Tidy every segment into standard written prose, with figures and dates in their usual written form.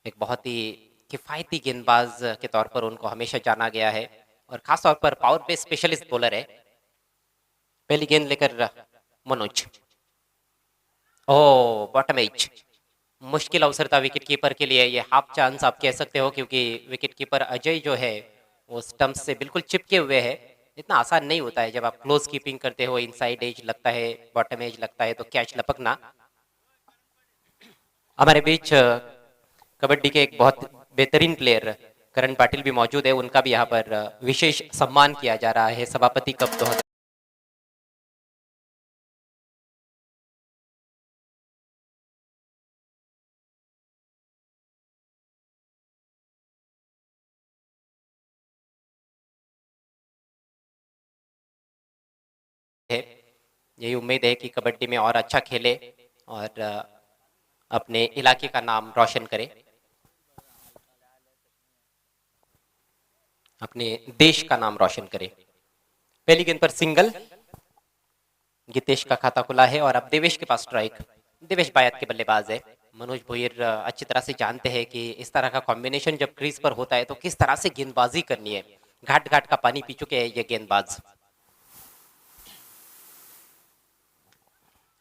एक बहुत ही किफ़ायती गेंदबाज के तौर पर उनको हमेशा जाना गया है और ख़ास तौर पर पावर प्ले स्पेशलिस्ट बॉलर है। पहली गेंद लेकर मनोज। ओह! Bottom age. मुश्किल अवसर था विकेट कीपर के लिए, ये हाफ चांस आप कह सकते हो क्योंकि विकेट कीपर अजय जो है, वो स्टंप्स से बिल्कुल चिपके हुए है। इतना आसान नहीं होता है जब आप क्लोज कीपिंग करते हो, इनसाइड एज लगता है, बॉटम एज लगता है तो कैच लपकना। हमारे बीच कबड्डी के एक बहुत बेहतरीन प्लेयर करण पाटिल भी मौजूद है, उनका भी यहाँ पर विशेष सम्मान किया जा रहा है सभापति कप 2000 है। यही उम्मीद है कि कबड्डी में और अच्छा खेले और अपने इलाके का नाम रोशन करे, अपने देश का नाम रोशन करे। पहली गेंद पर सिंगल, गीतेश का खाता खुला है और अब देवेश के पास स्ट्राइक। देवेश बायत के बल्लेबाज है। मनोज भोयर अच्छी तरह से जानते हैं कि इस तरह का कॉम्बिनेशन जब क्रीज पर होता है तो किस तरह से गेंदबाजी करनी है। घाट घाट का पानी पी चुके हैं ये गेंदबाज।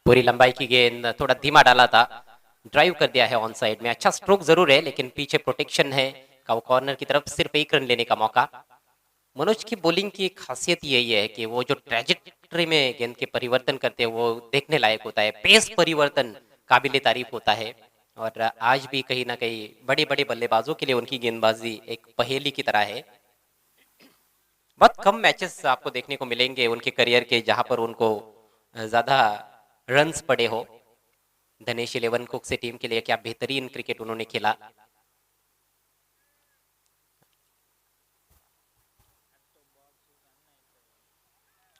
पूरी लंबाई की गेंद थोड़ा धीमा डाला था, ड्राइव कर दिया है ऑन साइड में। अच्छा स्ट्रोक जरूर है लेकिन पीछे प्रोटेक्शन है, कॉर्नर की तरफ सिर्फ एक रन लेने का मौका। मनोज की बॉलिंग की एक खासियत यही है कि वो जो ट्रेजेक्टरी में गेंद के परिवर्तन करते हैं वो देखने लायक होता है। पेस परिवर्तन काबिले तारीफ होता है और आज भी कहीं ना कहीं बड़े बड़े बल्लेबाजों के लिए उनकी गेंदबाजी एक पहेली की तरह है। बहुत कम मैचेस आपको देखने को मिलेंगे उनके करियर के जहां पर उनको ज्यादा रन्स पड़े हो। धनेश 11 कुक से टीम के लिए क्या बेहतरीन क्रिकेट उन्होंने खेला।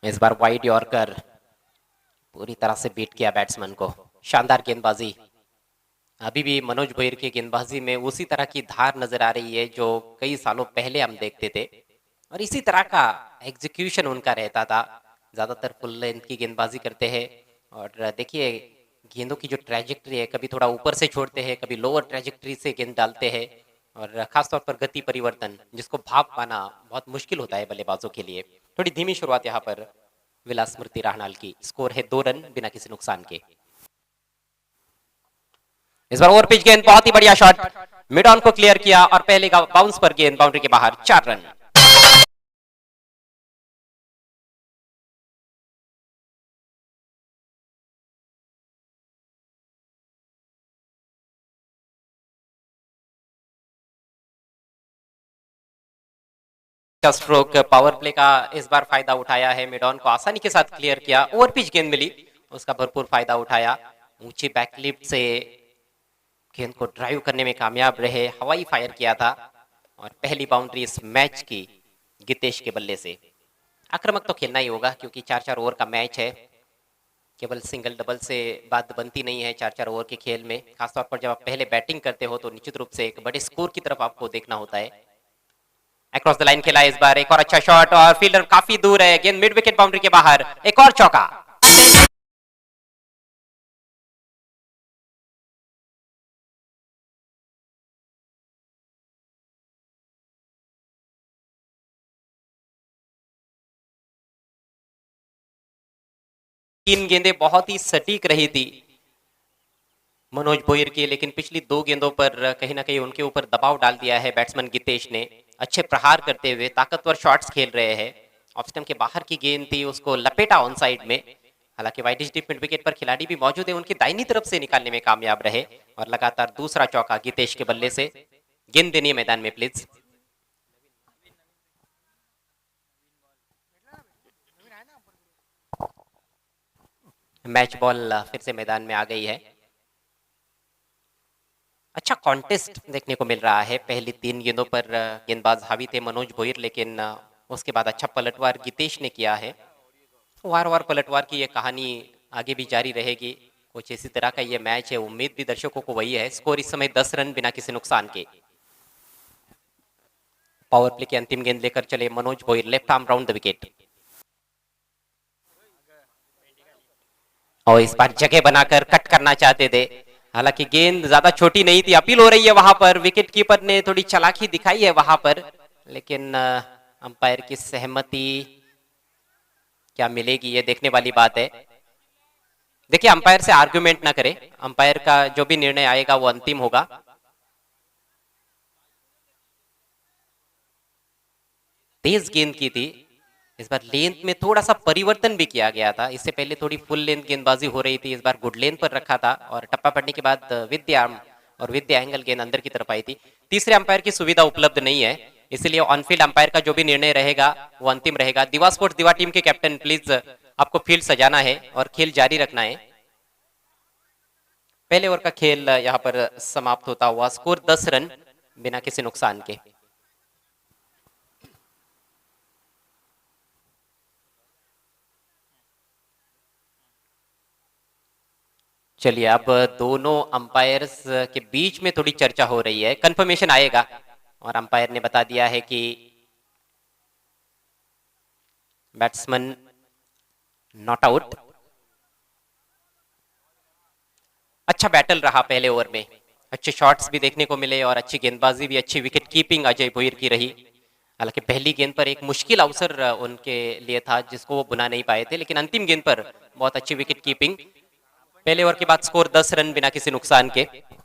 इस बार वाइड यॉर्कर, पूरी तरह से बीट किया बैट्समैन को। शानदार गेंदबाजी। अभी भी मनोज भोयर की गेंदबाजी में उसी तरह की धार नजर आ रही है जो कई सालों पहले हम देखते थे और इसी तरह का एग्जीक्यूशन उनका रहता था। ज्यादातर फुल लेंथ की गेंदबाजी करते हैं और देखिए गेंदों की जो ट्रैजेक्टरी है, कभी थोड़ा ऊपर से छोड़ते हैं, कभी लोअर ट्रैजेक्टरी से गेंद डालते हैं और खासतौर पर गति परिवर्तन जिसको भाप पाना बहुत मुश्किल होता है बल्लेबाजों के लिए। थोड़ी धीमी शुरुआत यहाँ पर विलास स्मृति राहनाल की। स्कोर है 2 रन बिना किसी नुकसान के। इस बार ओवर पिच गेंद, बहुत ही बढ़िया शॉट, मिड ऑन को क्लियर किया और पहले का बाउंस पर गेंद बाउंड्री के बाहर। 4 रन। का स्ट्रोक पावर प्ले का इस बार फायदा उठाया है, मिड ऑन को आसानी के साथ क्लियर किया। ओवर पिच गेंद मिली, उसका भरपूर फायदा उठाया। ऊंची बैकलिफ्ट से गेंद को ड्राइव करने में कामयाब रहे, हवाई फायर किया था और पहली बाउंड्री इस मैच की गीतेश के बल्ले से। आक्रामक तो खेलना ही होगा क्योंकि 4-4 ओवर का मैच है, केवल सिंगल डबल से बात बनती नहीं है 4-4 ओवर के खेल में। खासतौर पर जब आप पहले बैटिंग करते हो तो निश्चित रूप से एक बड़े स्कोर की तरफ आपको देखना होता है। अक्रॉस द लाइन खेला इस बार, एक और अच्छा शॉट और फील्डर काफी दूर है, गेंद मिड विकेट बाउंड्री के बाहर। एक और चौका। 3 गेंदें बहुत ही सटीक रही थी मनोज भोयर की, लेकिन पिछली 2 गेंदों पर कहीं ना कहीं उनके ऊपर दबाव डाल दिया है बैट्समैन गीतेश ने। अच्छे प्रहार करते हुए ताकतवर शॉट्स खेल रहे हैं। ऑफ स्टंप के बाहर की गेंद थी, उसको लपेटा ऑन साइड में। हालांकि वाइड डिप मिड विकेट पर खिलाड़ी भी मौजूद है, उनकी दाहिनी तरफ से निकालने में कामयाब रहे और लगातार दूसरा चौका गीतेश के बल्ले से। गेंद देनी है मैदान में प्लीज। मैच बॉल फिर से मैदान में आ गई है। अच्छा कॉन्टेस्ट देखने को मिल रहा है। पहली 3 गेंदों पर गेंदबाज हावी थे मनोज भोयर, लेकिन उसके बाद अच्छा पलटवार गीतेश ने किया है। वार वार पलटवार की ये कहानी आगे भी जारी रहेगी। कुछ इसी तरह का ये मैच है, उम्मीद भी दर्शकों को वही है। स्कोर इस समय 10 रन बिना किसी नुकसान के। पावर प्ले की अंतिम गेंद लेकर चले Manoj Bhoyar, left arm round the wicket और इस बार जगह बनाकर कट करना चाहते थे हालांकि गेंद ज्यादा छोटी नहीं थी, अपील हो रही है वहां पर, विकेट कीपर ने थोड़ी चालाकी दिखाई है वहां पर, लेकिन अंपायर की सहमति क्या मिलेगी ये देखने वाली बात है। देखिए अंपायर से आर्ग्यूमेंट ना करें, अंपायर का जो भी निर्णय आएगा वो अंतिम होगा। तेज गेंद की थी, इस बार लेंथ में थोड़ा सा परिवर्तन भी किया गया था, इससे पहले थोड़ी फुल लेंथ गेंदबाजी हो रही थी, इस बार गुड लेंथ पर रखा था और टप्पा पड़ने के बाद विद आर्म और विद एंगल गेंद अंदर की तरफ आई थी। तीसरे अंपायर की सुविधा उपलब्ध नहीं है, इसलिए ऑनफील्ड अंपायर का जो भी निर्णय रहेगा वो अंतिम रहेगा। दिवा स्पोर्ट्स दिवा टीम के कैप्टन प्लीज आपको फील्ड सजाना है और खेल जारी रखना है। पहले ओवर का खेल यहाँ पर समाप्त होता हुआ, स्कोर 10 रन बिना किसी नुकसान के। चलिए अब दोनों अंपायर्स के बीच में थोड़ी चर्चा हो रही है, कंफर्मेशन आएगा और अंपायर ने बता दिया है कि बैट्समैन नॉट आउट। अच्छा बैटल रहा पहले ओवर में, अच्छे शॉट्स भी देखने को मिले और अच्छी गेंदबाजी भी, अच्छी विकेट कीपिंग अजय भोईर की रही। हालांकि पहली गेंद पर एक मुश्किल अवसर उनके लिए था जिसको वो बुना नहीं पाए थे, लेकिन अंतिम गेंद पर बहुत अच्छी विकेट कीपिंग। पहले ओवर के बाद स्कोर 10 रन बिना किसी नुकसान के।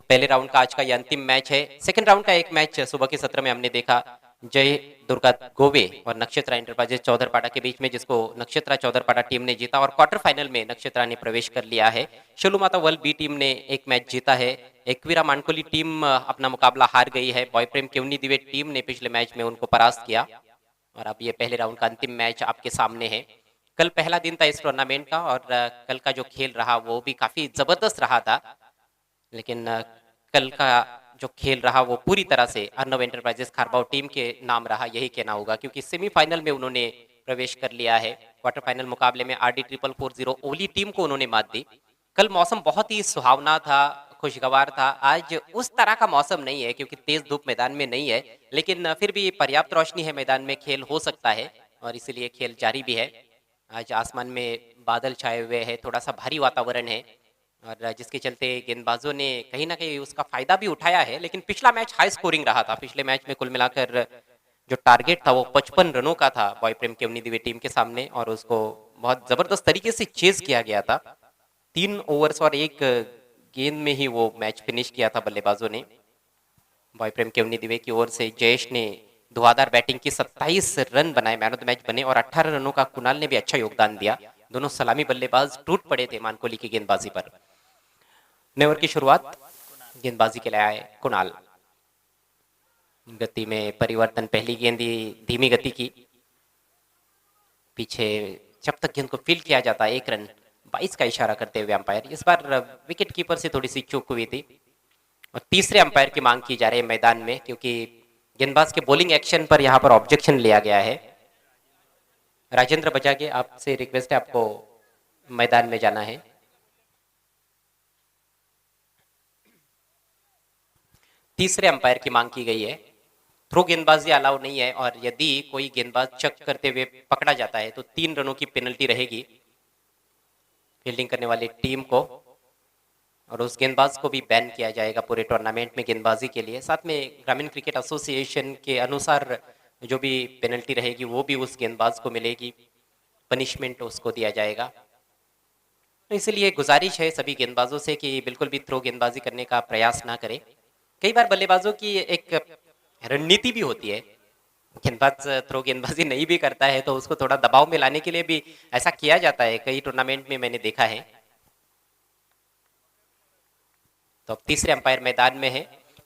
पहले राउंड का आज का ये अंतिम मैच है। सेकंड राउंड का एक मैच सुबह के सत्र में हमने देखा, जय दुर्गा गोवे और नक्षत्रा इंटरप्राइजेस चौधरपाड़ा के बीच में, जिसको नक्षत्रा चौधरपाड़ा टीम ने जीता और क्वार्टर फाइनल में नक्षत्रा ने प्रवेश कर लिया है। शोलू माता वर्ल्ड बी टीम ने एक मैच जीता है। एकवीरा मानकोली टीम अपना मुकाबला हार गई है। बॉय प्रेम केवनी दिवे टीम ने पिछले मैच में उनको परास्त किया और अब ये पहले राउंड का अंतिम मैच आपके सामने है। कल पहला दिन था इस टूर्नामेंट का और कल का जो खेल रहा वो भी काफी जबरदस्त रहा था, लेकिन कल का जो खेल रहा वो पूरी तरह से अर्नव एंटरप्राइजेस खारबाव टीम के नाम रहा, यही कहना होगा, क्योंकि सेमीफाइनल में उन्होंने प्रवेश कर लिया है। क्वार्टर फाइनल मुकाबले में आरडी 440 ओली टीम को उन्होंने मात दी। कल मौसम बहुत ही सुहावना था, खुशगवार था। आज उस तरह का मौसम नहीं है क्योंकि तेज धूप मैदान में नहीं है, लेकिन फिर भी पर्याप्त रोशनी है मैदान में, खेल हो सकता है और इसीलिए खेल जारी भी है। आज आसमान में बादल छाए हुए हैं, थोड़ा सा भारी वातावरण है और जिसके चलते गेंदबाजों ने कहीं ना कहीं उसका फायदा भी उठाया है। लेकिन पिछला मैच हाई स्कोरिंग रहा था, पिछले मैच में कुल मिलाकर जो टारगेट था वो 55 रनों का था बॉय प्रेम केवनी दिवे टीम के सामने और उसको बहुत जबरदस्त तरीके से चेज किया गया था। 3 ओवर्स और 1 गेंद में ही वो मैच फिनिश किया था बल्लेबाजों ने। बॉय प्रेम केवनी दिवे की ओर से जयेश ने धुआंधार बैटिंग की, 27 रन बनाए, मैन ऑफ द मैच बने और 18 रनों का कुणाल ने भी अच्छा योगदान दिया। दोनों सलामी बल्लेबाज टूट पड़े थे मानकोली की गेंदबाजी पर। नए ओवर की शुरुआत गेंदबाजी के लिए आए कुणाल। गति में परिवर्तन, पहली गेंद धीमी गति की, पीछे जब तक गेंद को फील्ड किया जाता है 1 रन, 22 का इशारा करते हुए अंपायर। इस बार विकेट कीपर से थोड़ी सी चूक हुई थी और तीसरे अंपायर की मांग की जा रही है मैदान में, क्योंकि गेंदबाज के बॉलिंग एक्शन पर यहां पर ऑब्जेक्शन लिया गया है। राजेंद्र बजागे, आपसे रिक्वेस्ट है, आपको मैदान में जाना है। तीसरे अंपायर की मांग की गई है। थ्रो गेंदबाजी अलाउ नहीं है और यदि कोई गेंदबाज चक करते हुए पकड़ा जाता है तो 3 रनों की पेनल्टी रहेगी फील्डिंग करने वाली टीम को और उस गेंदबाज को भी बैन किया जाएगा पूरे टूर्नामेंट में गेंदबाजी के लिए। साथ में ग्रामीण क्रिकेट एसोसिएशन के अनुसार जो भी पेनल्टी रहेगी वो भी उस गेंदबाज को मिलेगी, पनिशमेंट उसको दिया जाएगा। तो इसलिए गुजारिश है सभी गेंदबाजों से कि बिल्कुल भी थ्रो गेंदबाजी करने का प्रयास ना करें। कई बार बल्लेबाजों की एक रणनीति भी होती है, गेंदबाज थ्रो गेंदबाजी नहीं भी करता है तो उसको थोड़ा दबाव में लाने के लिए भी ऐसा किया जाता है, कई टूर्नामेंट में मैंने देखा है। तो अब तीसरे अंपायर मैदान में है।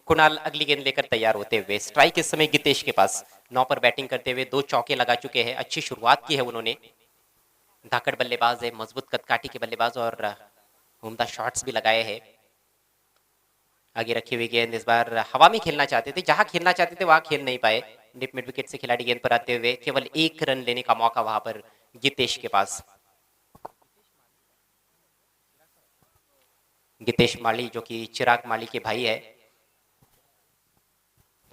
कुणाल अगली गेंद लेकर तैयार होते हुए, स्ट्राइक इस समय गितेश के पास, 9 पर बैटिंग करते हुए 2 चौके लगा चुके हैं, अच्छी शुरुआत की है उन्होंने। धाकड़ बल्लेबाज है, मजबूत कदकाठी के बल्लेबाज और उम्दा शॉट्स भी लगाए हैं। आगे रखी हुई गेंद इस बार हवा में खेलना चाहते थे, जहां खेलना चाहते थे वहां खेल नहीं पाए। डिप मिड विकेट से खिलाड़ी गेंद पर आते हुए केवल 1 रन लेने का मौका वहां पर गितेश के पास। गितेश माली जो कि चिराग माली के भाई है,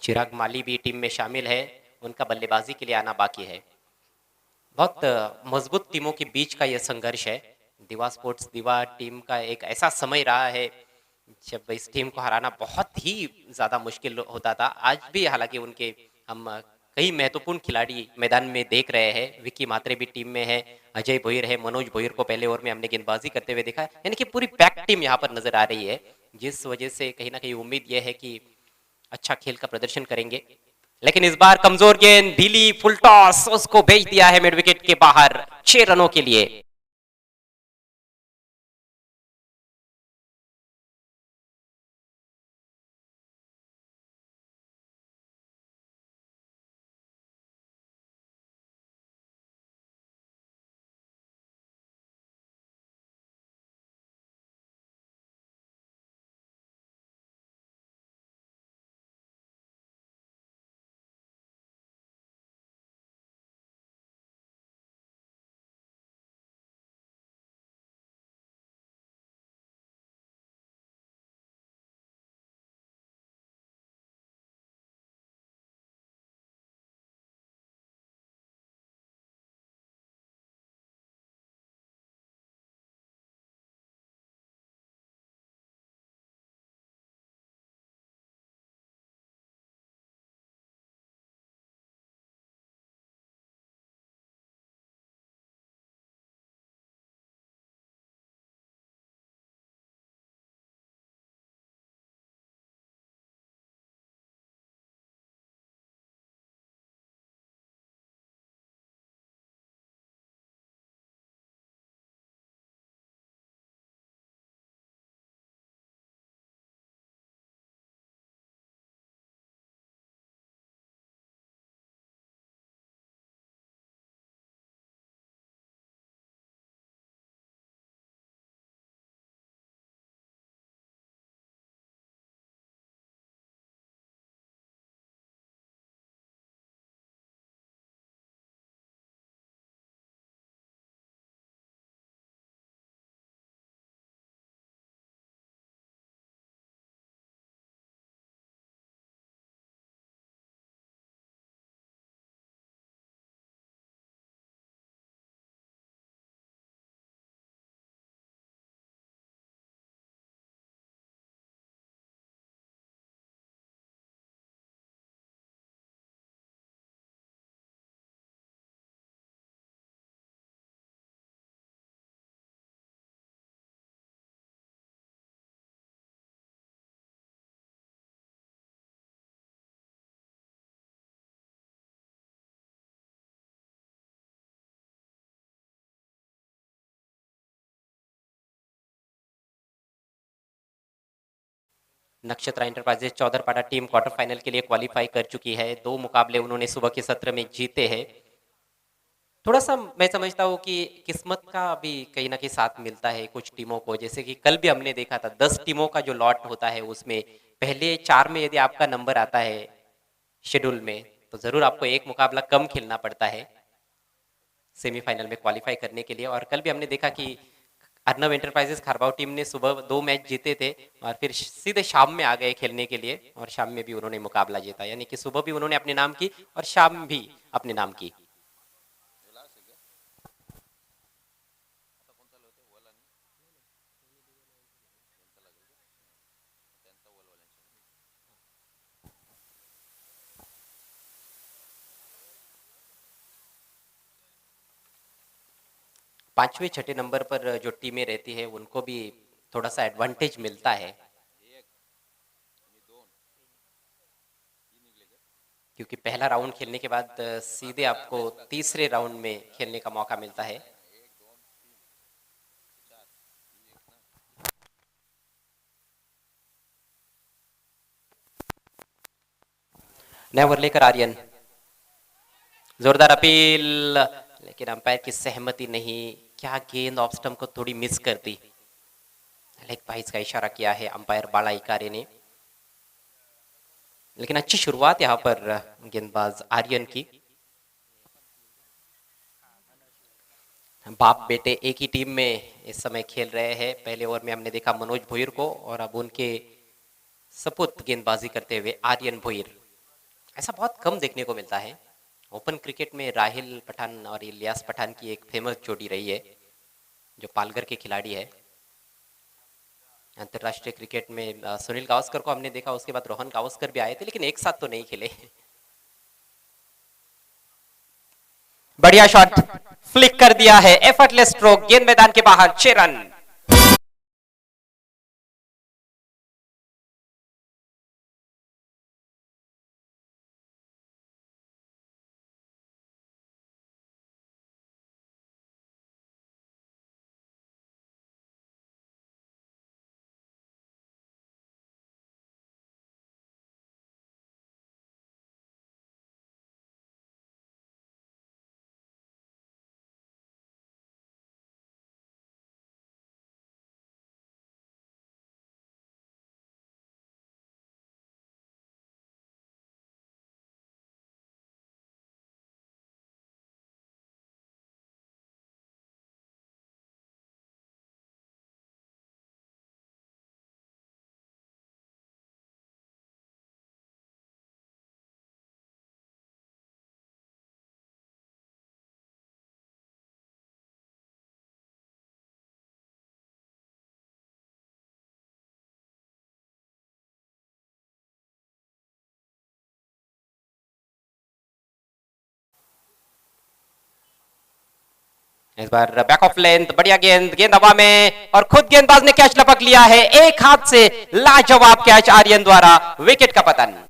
चिराग माली भी टीम में शामिल है, उनका बल्लेबाजी के लिए आना बाकी है। बहुत मजबूत टीमों के बीच का यह संघर्ष है। दिवा स्पोर्ट्स दिवा टीम का एक ऐसा समय रहा है जब इस टीम को हराना बहुत ही ज्यादा मुश्किल होता था। आज भी हालांकि उनके हम कई महत्वपूर्ण खिलाड़ी मैदान में देख रहे हैं। विक्की मात्रे भी टीम में है, अजय भोईर है, मनोज भोईर को पहले ओवर में हमने गेंदबाजी करते हुए देखा, यानी कि पूरी पैक टीम यहाँ पर नजर आ रही है, जिस वजह से कहीं ना कहीं उम्मीद यह है कि अच्छा खेल का प्रदर्शन करेंगे। लेकिन इस बार कमजोर गेंद ढीली, फुल टॉस, उसको भेज दिया है मिड विकेट के बाहर 6 रनों के लिए। नक्षत्रा एंटरप्राइजेज चौधरपाड़ा टीम क्वार्टर फाइनल के लिए क्वालिफाई कर चुकी है। 2 मुकाबले उन्होंने सुबह के सत्र में जीते हैं। थोड़ा सा मैं समझता हूँ कि किस्मत का भी कहीं ना कहीं साथ मिलता है कुछ टीमों को। जैसे कि कल भी हमने देखा था, 10 टीमों का जो लॉट होता है उसमें पहले 4 में यदि आपका नंबर आता है शेड्यूल में, तो जरूर आपको एक मुकाबला कम खेलना पड़ता है सेमीफाइनल में क्वालिफाई करने के लिए। और कल भी हमने देखा कि अर्नव एंटरप्राइजेस खारबाव टीम ने सुबह 2 मैच जीते थे और फिर सीधे शाम में आ गए खेलने के लिए, और शाम में भी उन्होंने मुकाबला जीता, यानी कि सुबह भी उन्होंने अपने नाम की और शाम भी अपने नाम की। 5वें 6ठे नंबर पर जो टीमें रहती है उनको भी थोड़ा सा एडवांटेज मिलता है, क्योंकि पहला राउंड खेलने के बाद सीधे आपको तीसरे राउंड में खेलने का मौका मिलता है। नया ओवर लेकर आर्यन, जोरदार अपील, लेकिन अंपायर की सहमति नहीं। क्या गेंद ऑफ स्टंप को थोड़ी मिस कर दी। लेग पाइस का इशारा किया है अंपायर बाला इकारे ने, लेकिन अच्छी शुरुआत यहाँ पर गेंदबाज आर्यन की। बाप बेटे एक ही टीम में इस समय खेल रहे हैं। पहले ओवर में हमने देखा मनोज भोईर को, और अब उनके सपुत गेंदबाजी करते हुए आर्यन भोईर। ऐसा बहुत कम देखने को मिलता है। ओपन क्रिकेट में राहिल पठान और इलियास पठान की एक फेमस जोड़ी रही है, जो पालघर के खिलाड़ी है। अंतरराष्ट्रीय क्रिकेट में सुनील गावस्कर को हमने देखा, उसके बाद रोहन गावस्कर भी आए थे, लेकिन एक साथ तो नहीं खेले। बढ़िया शॉट फ्लिक कर दिया है, एफर्टलेस स्ट्रोक, गेंद मैदान के बाहर, 6 run. Is bar back of length, बढ़िया गेंद, गेंद हवा में और खुद गेंदबाज ने कैच लपक लिया है, एक हाथ से लाजवाब कैच आर्यन द्वारा, विकेट का पतन।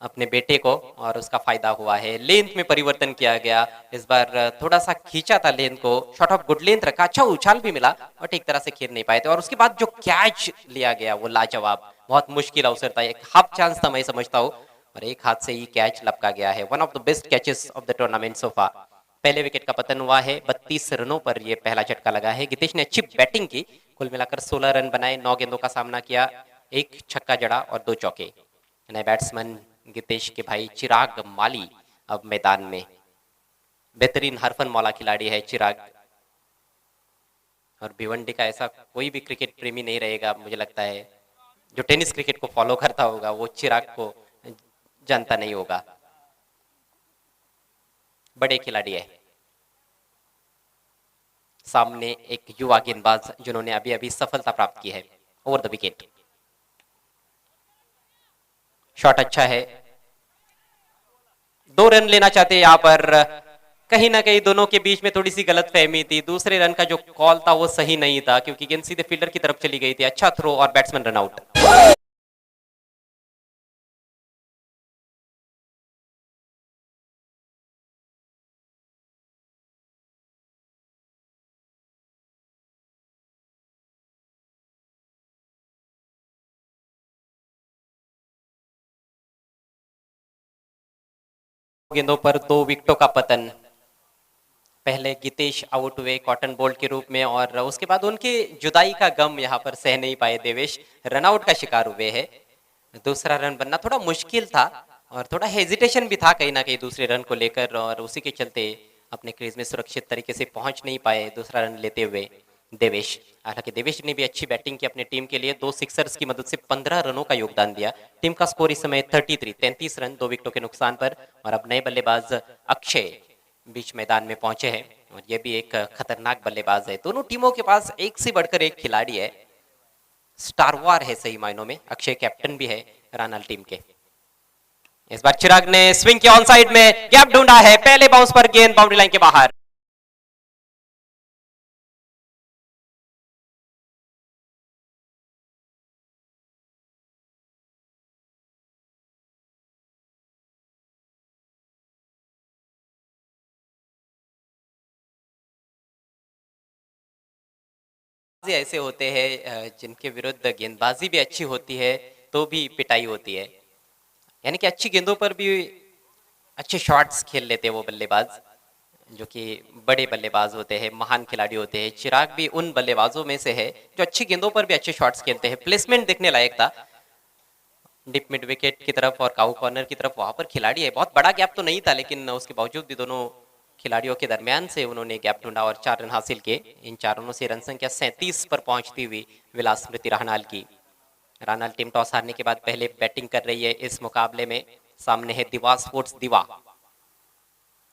अपने बेटे को और उसका फायदा हुआ है, लेंथ में परिवर्तन किया गया, इस बार थोड़ा सा खींचा था लेंथ को, शॉट ऑफ गुड लेंथ रखा, अच्छा उछाल भी मिला और ठीक तरह से खेल नहीं पाए थे, और उसके बाद जो कैच लिया गया वो लाजवाब, बहुत मुश्किल अवसर था, एक हाफ चांस था मैं समझता हूँ, और एक हाथ से ही कैच लपका गया है, one of the best catches of the tournament so फार। पहले विकेट का पतन हुआ है, 32 रनों पर ये पहला झटका लगा है। गितेश ने अच्छी बैटिंग की, कुल मिलाकर 16 रन बनाए, 9 गेंदों का सामना किया, एक छक्का जड़ा और 2 चौके। नए बैट्समैन गितेश के भाई चिराग माली अब मैदान में, बेहतरीन हरफन मौला खिलाड़ी है चिराग, और भिवंडी का ऐसा कोई भी क्रिकेट प्रेमी नहीं रहेगा मुझे लगता है जो टेनिस क्रिकेट को फॉलो करता होगा, वो चिराग को जानता नहीं होगा, बड़े खिलाड़ी है। सामने एक युवा गेंदबाज जिन्होंने अभी अभी सफलता प्राप्त की है, ओवर द विकेट, शॉट अच्छा है, 2 रन लेना चाहते यहां पर, कहीं ना कहीं दोनों के बीच में थोड़ी सी गलत फहमी थी, दूसरे रन का जो कॉल था वो सही नहीं था क्योंकि गेंद सीधे फील्डर की तरफ चली गई थी, अच्छा थ्रो और बैट्समैन रन आउट। गेंदों पर 2 विकेटों का पतन, पहले गितेश आउट हुए कॉटन बोल्ट के रूप में और उसके बाद उनके जुदाई का गम यहाँ पर सह नहीं पाए देवेश, रनआउट का शिकार हुए हैं। दूसरा रन बनना थोड़ा मुश्किल था और थोड़ा हेजिटेशन भी था कहीं ना कहीं दूसरे रन को लेकर, और उसी के चलते अपने क्रीज में सुरक्षित तरीके से पहुंच नहीं पाए दूसरा रन लेते हुए देवेश। हालांकि देवेश ने भी अच्छी बैटिंग की अपने टीम के लिए, 2 सिक्सर्स की मदद से 15 रनों का योगदान दिया। टीम का स्कोर इस समय 33 रन 2 विकेटों के नुकसान पर, और अब नए बल्लेबाज अक्षय बीच मैदान में पहुंचे हैं और ये भी एक खतरनाक बल्लेबाज है। दोनों टीमों के पास एक से बढ़कर एक खिलाड़ी है, स्टारवार है सही मायनों में। अक्षय कैप्टन भी है रानाल टीम के। इस बार चिराग ने स्विंग के ऑन साइड में गैप ढूंढा है, पहले बाउंस पर गेंद बाउंड्री लाइन के बाहर। ऐसे होते हैं जिनके विरुद्ध गेंदबाजी भी अच्छी होती है तो भी पिटाई होती है, यानी कि अच्छी गेंदों पर भी अच्छे शॉट्स खेल लेते हैं वो बल्लेबाज, जो कि बड़े बल्लेबाज होते हैं, महान खिलाड़ी होते हैं। चिराग भी उन बल्लेबाजों में से है जो अच्छी गेंदों पर भी अच्छे शॉट्स खेलते हैं। प्लेसमेंट देखने लायक था डिप मिड विकेट की तरफ और काउ कॉर्नर की तरफ, वहां पर खिलाड़ी है। बहुत बड़ा गैप तो नहीं था, लेकिन उसके बावजूद भी दोनों खिलाड़ियों के दरमियान से उन्होंने गैप ढूंढा और 4 रन हासिल किए। इन 4 रनों से रन संख्या 37 पर पहुंचती हुई विलास स्मृति राहनाल की। राहनाल टीम टॉस हारने के बाद पहले बैटिंग कर रही है इस मुकाबले में। सामने है दिवा स्पोर्ट्स दिवा,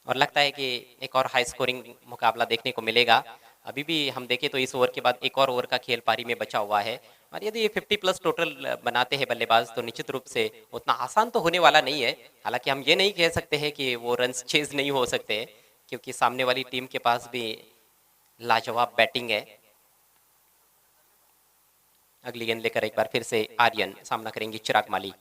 और लगता है कि एक और हाई स्कोरिंग मुकाबला देखने को मिलेगा। अभी भी हम देखें तो इस ओवर के बाद एक और ओवर का खेल पारी में बचा हुआ है, और यदि 50 प्लस टोटल बनाते हैं बल्लेबाज तो निश्चित रूप से उतना आसान तो होने वाला नहीं है। हालांकि हम ये नहीं कह सकते हैं कि वो रन चेज नहीं हो सकते, क्योंकि सामने वाली टीम के पास भी लाजवाब बैटिंग है। अगली गेंद लेकर एक बार फिर से आर्यन सामना करेंगे चिराग माली।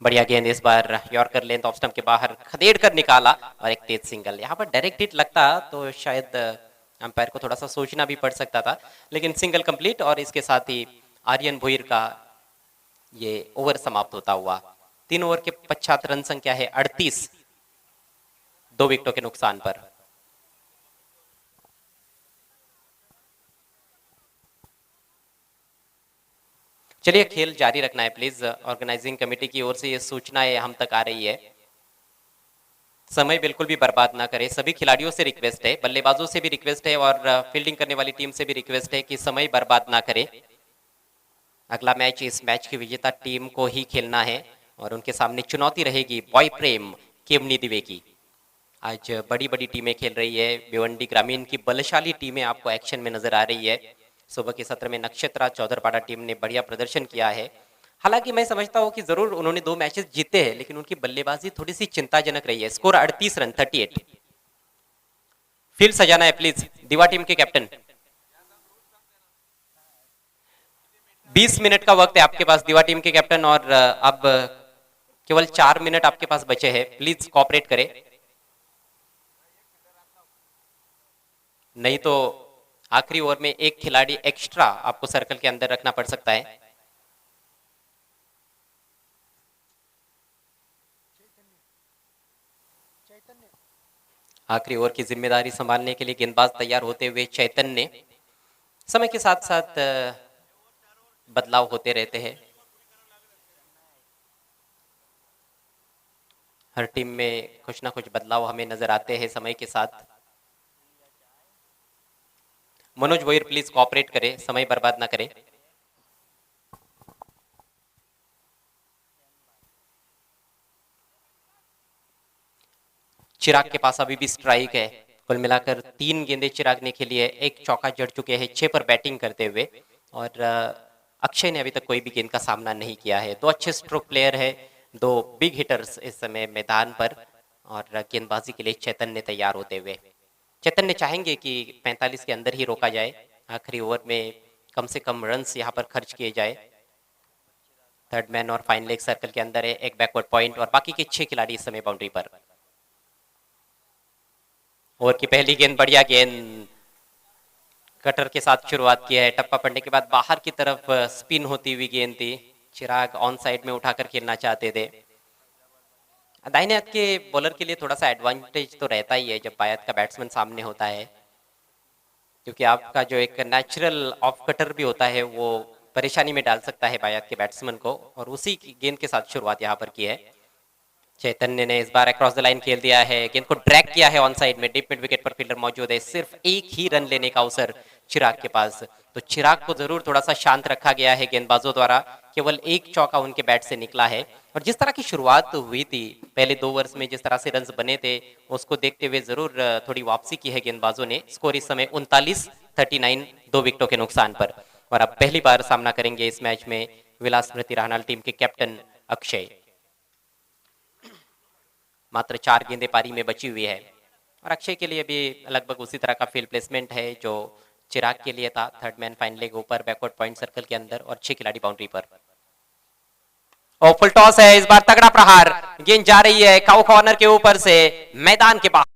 बढ़िया गेंद इस बार यॉर्कर लेंथ ऑफ स्टंप के बाहर खदेड़ कर निकाला, और एक तेज सिंगल। यहाँ पर डायरेक्ट हिट लगता तो शायद अंपायर को थोड़ा सा सोचना भी पड़ सकता था, लेकिन सिंगल कंप्लीट, और इसके साथ ही आर्यन भोईर का ये ओवर समाप्त होता हुआ। 3 ओवर के पश्चात रन संख्या है 38, 2 विकेटों के नुकसान पर। चलिए खेल जारी रखना है प्लीज। ऑर्गेनाइजिंग कमेटी की ओर से ये सूचनाएं हम तक आ रही है, समय बिल्कुल भी बर्बाद ना करें। सभी खिलाड़ियों से रिक्वेस्ट है, बल्लेबाजों से भी रिक्वेस्ट है, और फील्डिंग करने वाली टीम से भी रिक्वेस्ट है कि समय बर्बाद ना करें। अगला मैच इस मैच की विजेता टीम को ही खेलना है, और उनके सामने चुनौती रहेगी बॉय प्रेम केवनी दिवे की। आज बड़ी बड़ी टीमें खेल रही है। भिवंडी ग्रामीण की बलशाली टीमें आपको एक्शन में नजर आ रही है। सुबह के सत्र में नक्षत्रा चौधरपाड़ा टीम ने बढ़िया प्रदर्शन किया है। हालांकि मैं समझता हूं कि जरूर उन्होंने 2 मैचेस जीते हैं, लेकिन उनकी बल्लेबाजी थोड़ी सी चिंताजनक रही है। Score 38 run 38। फील्ड सजाना है प्लीज दीवा टीम के कैप्टन। 20 मिनट का वक्त है आपके पास दीवा टीम के कैप्टन, और अब केवल 4 मिनट आपके पास बचे हैं। प्लीज कॉपरेट करें, नहीं तो आखिरी ओवर में एक खिलाड़ी एक्स्ट्रा आपको सर्कल के अंदर रखना पड़ सकता है। आखिरी ओवर की जिम्मेदारी संभालने के लिए गेंदबाज तैयार होते हुए चैतन्य। समय के साथ साथ बदलाव होते रहते हैं। हर टीम में कुछ ना कुछ बदलाव हमें नजर आते हैं समय के साथ। मनोज वोयर प्लीज कॉपरेट करें, समय बर्बाद ना करें। चिराग के पास अभी भी स्ट्राइक है। कुल मिलाकर 3 गेंदें चिराग ने खेली है, एक चौका जड़ चुके हैं 6 पर बैटिंग करते हुए, और अक्षय ने अभी तक कोई भी गेंद का सामना नहीं किया है। 2 अच्छे स्ट्रोक प्लेयर है, 2 बिग हिटर्स इस समय मैदान पर, और गेंदबाजी के लिए चैतन्य तैयार होते हुए। चैतन्य चाहेंगे कि 45 के अंदर ही रोका जाए, आखिरी ओवर में कम से कम रन्स यहाँ पर खर्च किए जाए। थर्ड मैन और फाइन लेग सर्कल के अंदर है, एक बैकवर्ड पॉइंट, और बाकी के 6 खिलाड़ी इस समय बाउंड्री पर। ओवर की पहली गेंद बढ़िया गेंद, कटर के साथ शुरुआत किया है। टप्पा पड़ने के बाद बाहर की तरफ स्पिन होती हुई गेंद थी। चिराग ऑन साइड में उठाकर खेलना चाहते थे। दाहिने हाथ के बॉलर के लिए थोड़ा सा एडवांटेज तो रहता ही है जब बाएं हाथ का बैट्समैन सामने होता है, क्योंकि आपका जो एक नेचुरल ऑफ कटर भी होता है वो परेशानी में डाल सकता है बाएं हाथ के बैट्समैन को, और उसी की गेंद के साथ शुरुआत यहाँ पर की है। चैतन्य ने इस बार अक्रॉस द लाइन खेल दिया है, गेंद को ड्रैग किया है ऑन साइड में। डीप मिड विकेट पर फील्डर मौजूद है, सिर्फ एक ही रन लेने का अवसर चिराग के पास। तो चिराग को जरूर थोड़ा सा शांत रखा गया है गेंदबाजों द्वारा। केवल एक चौका उनके बैट से निकला है, और जिस तरह की शुरुआत हुई थी पहले 2 ओवर्स में, जिस तरह से रन बने थे, उसको देखते हुए जरूर थोड़ी वापसी की है गेंदबाजों ने। स्कोर इस समय 39-39, 2 विकेटों के नुकसान पर। और अब पहली बार सामना करेंगे इस मैच में विलास स्मृति राहनाल टीम के कैप्टन अक्षय। मात्र 4 गेंदें पारी में बची हुई है, और अक्षय के लिए भी लगभग उसी तरह का फील्ड प्लेसमेंट है जो चिराग के लिए था। थर्ड मैन फाइन लेग ऊपर, बैकवर्ड पॉइंट सर्कल के अंदर, और 6 खिलाड़ी बाउंड्री पर। और फुल टॉस है, इस बार तगड़ा प्रहार, गेंद जा रही है काउ कॉर्नर के ऊपर से मैदान के बाहर।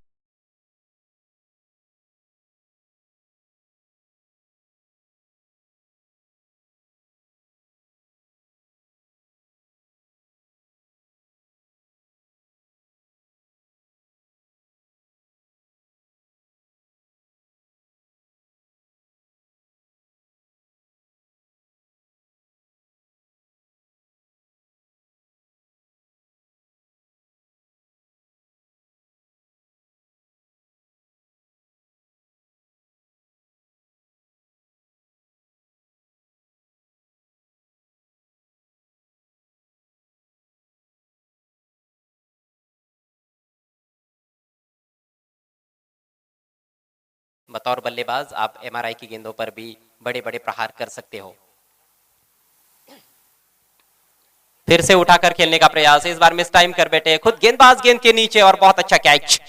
बतौर बल्लेबाज आप एमआरआई की गेंदों पर भी बड़े बड़े प्रहार कर सकते हो। फिर से उठाकर खेलने का प्रयास, इस बार मिस टाइम कर बैठे खुद गेंदबाज गेंद के नीचे और बहुत अच्छा कैच।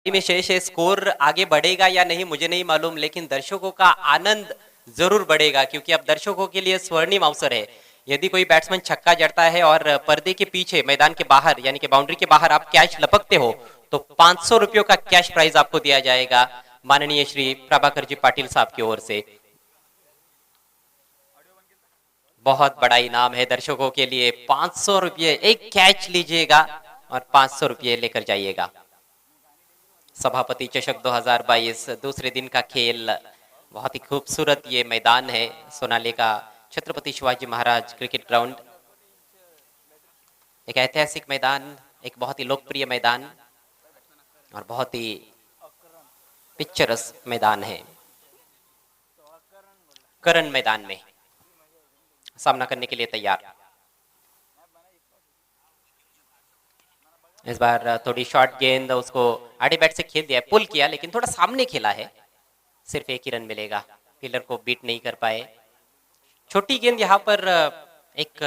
में शेष है, स्कोर आगे बढ़ेगा या नहीं मुझे नहीं मालूम, लेकिन दर्शकों का आनंद जरूर बढ़ेगा क्योंकि अब दर्शकों के लिए स्वर्णिम अवसर है। यदि कोई बैट्समैन छक्का जड़ता है और पर्दे के पीछे मैदान के बाहर यानी कि बाउंड्री के बाहर आप कैच लपकते हो तो 500 रुपयों का कैश प्राइज आपको दिया जाएगा माननीय श्री प्रभाकर जी पाटिल साहब की ओर से। बहुत बड़ा इनाम है दर्शकों के लिए, 500 रुपये, एक कैच लीजिएगा और 500 रुपये लेकर जाइएगा। सभापति चषक 2022 दूसरे दिन का खेल, बहुत ही खूबसूरत ये मैदान है सोनाली का छत्रपति शिवाजी महाराज क्रिकेट ग्राउंड। एक ऐतिहासिक मैदान, एक बहुत ही लोकप्रिय मैदान और बहुत ही पिक्चरस मैदान है। करण मैदान में सामना करने के लिए तैयार। इस बार थोड़ी शॉर्ट गेंद, उसको आड़े बैट से खेल दिया, पुल किया लेकिन थोड़ा सामने खेला है, सिर्फ एक ही रन मिलेगा, फील्डर को बीट नहीं कर पाए। छोटी गेंद यहाँ पर एक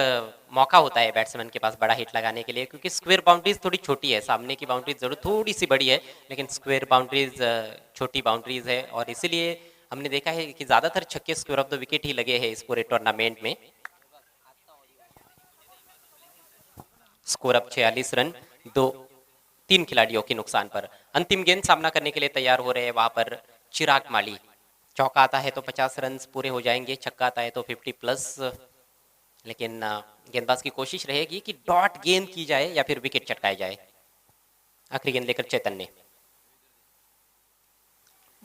मौका होता है बैट्समैन के पास बड़ा हिट लगाने के लिए क्योंकि स्क्वायर बाउंड्रीज थोड़ी छोटी है, सामने की बाउंड्रीज जरूर थोड़ी सी बड़ी है लेकिन स्क्वायर बाउंड्रीज छोटी बाउंड्रीज है और इसीलिए हमने देखा है कि ज्यादातर छक्के स्क्वायर ऑफ द विकेट ही लगे हैं इस पूरे टूर्नामेंट में। स्कोर अब 46 रन, 3 खिलाड़ियों के नुकसान पर। अंतिम गेंद सामना करने के लिए तैयार हो रहे हैं वहां पर चिराग माली। चौका आता है तो 50 रन पूरे हो जाएंगे, छक्का आता है तो 50 प्लस, लेकिन गेंदबाज की कोशिश रहेगी कि डॉट गेंद की जाए या फिर विकेट चटकाया जाए। आखिरी गेंद लेकर चेतन ने,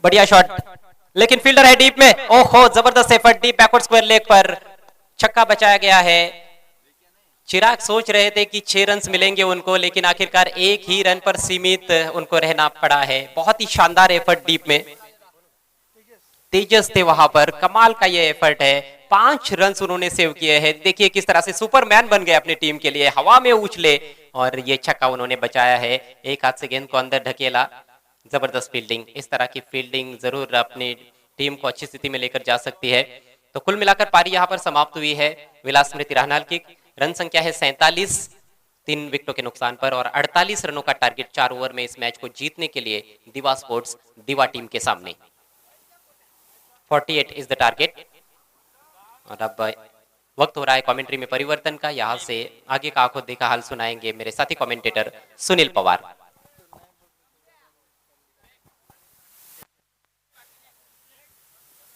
बढ़िया शॉट लेकिन फील्डर है डीप में, ओहो जबरदस्त effort, deep backward square leg पर छक्का बचाया गया है। चिराग सोच रहे थे कि 6 रन मिलेंगे उनको लेकिन आखिरकार एक ही रन पर सीमित उनको रहना पड़ा है। बहुत ही शानदार एफर्ट डीप में, तेजस थे वहां पर, कमाल का ये एफर्ट है। 5 रन उन्होंने सेव किए हैं। देखिए किस तरह से सुपरमैन बन गए अपनी टीम के लिए, हवा में उछले और ये छक्का उन्होंने बचाया है। एक हाथ से गेंद को अंदर ढकेला, जबरदस्त फील्डिंग। इस तरह की फील्डिंग जरूर अपनी टीम को अच्छी स्थिति में लेकर जा सकती है। तो कुल मिलाकर पारी यहाँ पर समाप्त हुई है विलास स्मृति राहनाल की। रन संख्या है 47, 3 विकेटों के नुकसान पर और 48 रनों का टारगेट 4 ओवर में इस मैच को जीतने के लिए दीवा स्पोर्ट्स दीवा टीम के सामने। 48 इज द टारगेट। और अब वक्त हो रहा है कमेंट्री में परिवर्तन का। यहां से आगे का आंखों देखा हाल सुनाएंगे मेरे साथी कमेंटेटर सुनील पवार।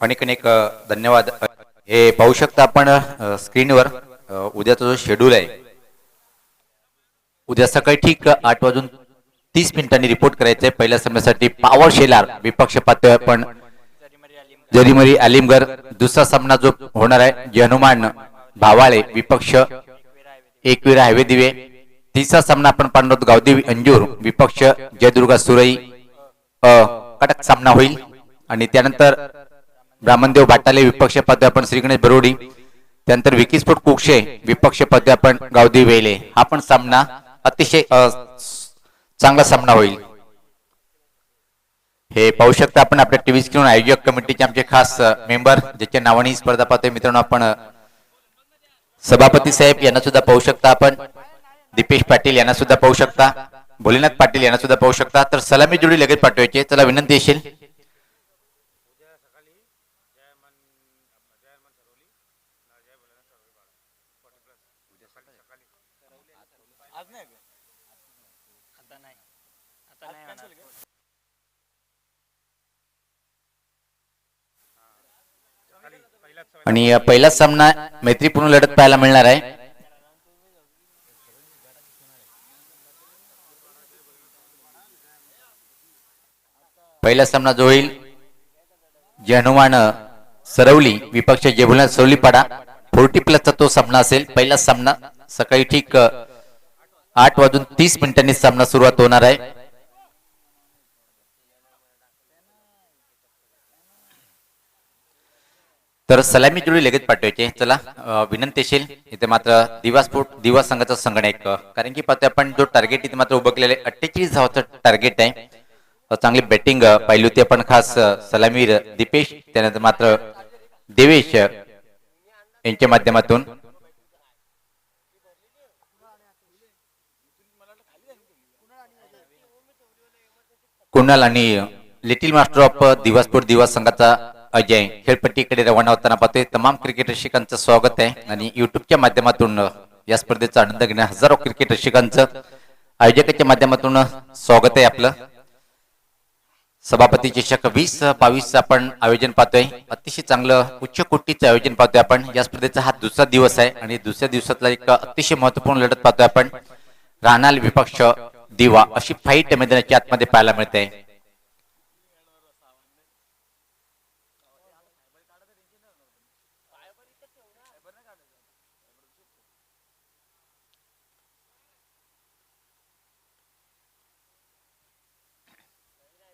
अनेक अनेक धन्यवाद। हे पाहू शकता आपण स्क्रीनवर उद्याचा जो शेड्यूल आहे, उद्या सकाळी ठीक 8:30 रिपोर्ट करायचंय पहिल्या सामन्यासाठी पावर शेलार विपक्ष पातळीवर पण जरीमरी आलिमगर। दुसरा सामना जो होणार आहे जनुमान भावाळे विपक्ष एकवीरा हायवे दिवे। तिसरा सामना आपण पांडुरंग गावदेवी अंजूर विपक्ष जयदुर्गा सुरई कडक सामना होईल। आणि त्यानंतर ब्राह्मणदेव भाटाले विपक्ष पदवी आपण श्री गणेश बरोडी, त्यानंतर विकीस्फोट कुक्षे विपक्ष पदवी आपण गावदेवी वेले। हा पण सामना अतिशय चांगला सामना होईल। हे पाहू शकता आपण आपल्या टीव्ही स्क्रीनवर आयोजक कमिटीचे आमचे खास मेंबर ज्याच्या नावाने ही स्पर्धा पाहतोय मित्रांनो आपण सभापती साहेब यांना सुद्धा पाहू शकता, आपण दीपेश पाटील यांना सुद्धा पाहू शकता, भोलेनाथ पाटील यांना सुद्धा पाहू शकता। तर सलामी जोडी लगेच पाठवायची, चला विनंती असेल। आणि पहिला सामना मैत्रीपूर्ण लढत पाहायला मिळणार आहे। पहिला सामना जो होईल जनुमान सरवली विपक्ष जेभुलनाथ सरवलीपाडा 40 प्लसचा तो सामना असेल। पहिला सामना सकाळी ठीक 8:30 सामना सुरुवात होणार आहे। तर सलामी जोडी लगेच पाठवायची. चला विनंती असेल इथे मात्र दिवस संघाचा संगणक, कारण की पाहतोय आपण जो टार्गेट इथे मात्र उभं केलेलं आहे 48 धावाचं टार्गेट आहे. चांगली बॅटिंग पाहिली होती आपण खास सलामीवीर दीपेश, त्यानंतर मात्र देवेश यांच्या माध्यमातून. कुणाल आणि लिटिल मास्टर ऑफ दिवस संघाचा अजय खेळपट्टीकडे रवाना होताना पाहतोय. तमाम क्रिकेट रसिकांचं स्वागत आहे आणि युट्यूबच्या माध्यमातून या स्पर्धेचा आनंद घेण्या हजारो क्रिकेट रसिकांचं आयोजकाच्या माध्यमातून स्वागत आहे आपलं. सभापती चषक 2022 आपण आयोजन पाहतोय. अतिशय चांगलं उच्च कोटीचं आयोजन पाहतोय आपण. या स्पर्धेचा हा दुसरा दिवस आहे आणि दुसऱ्या दिवसातला एक अतिशय महत्वपूर्ण लढत पाहतोय आपण. राहणार विपक्ष दिवा अशी फाईट मैदानाच्या आतमध्ये पाहायला मिळते.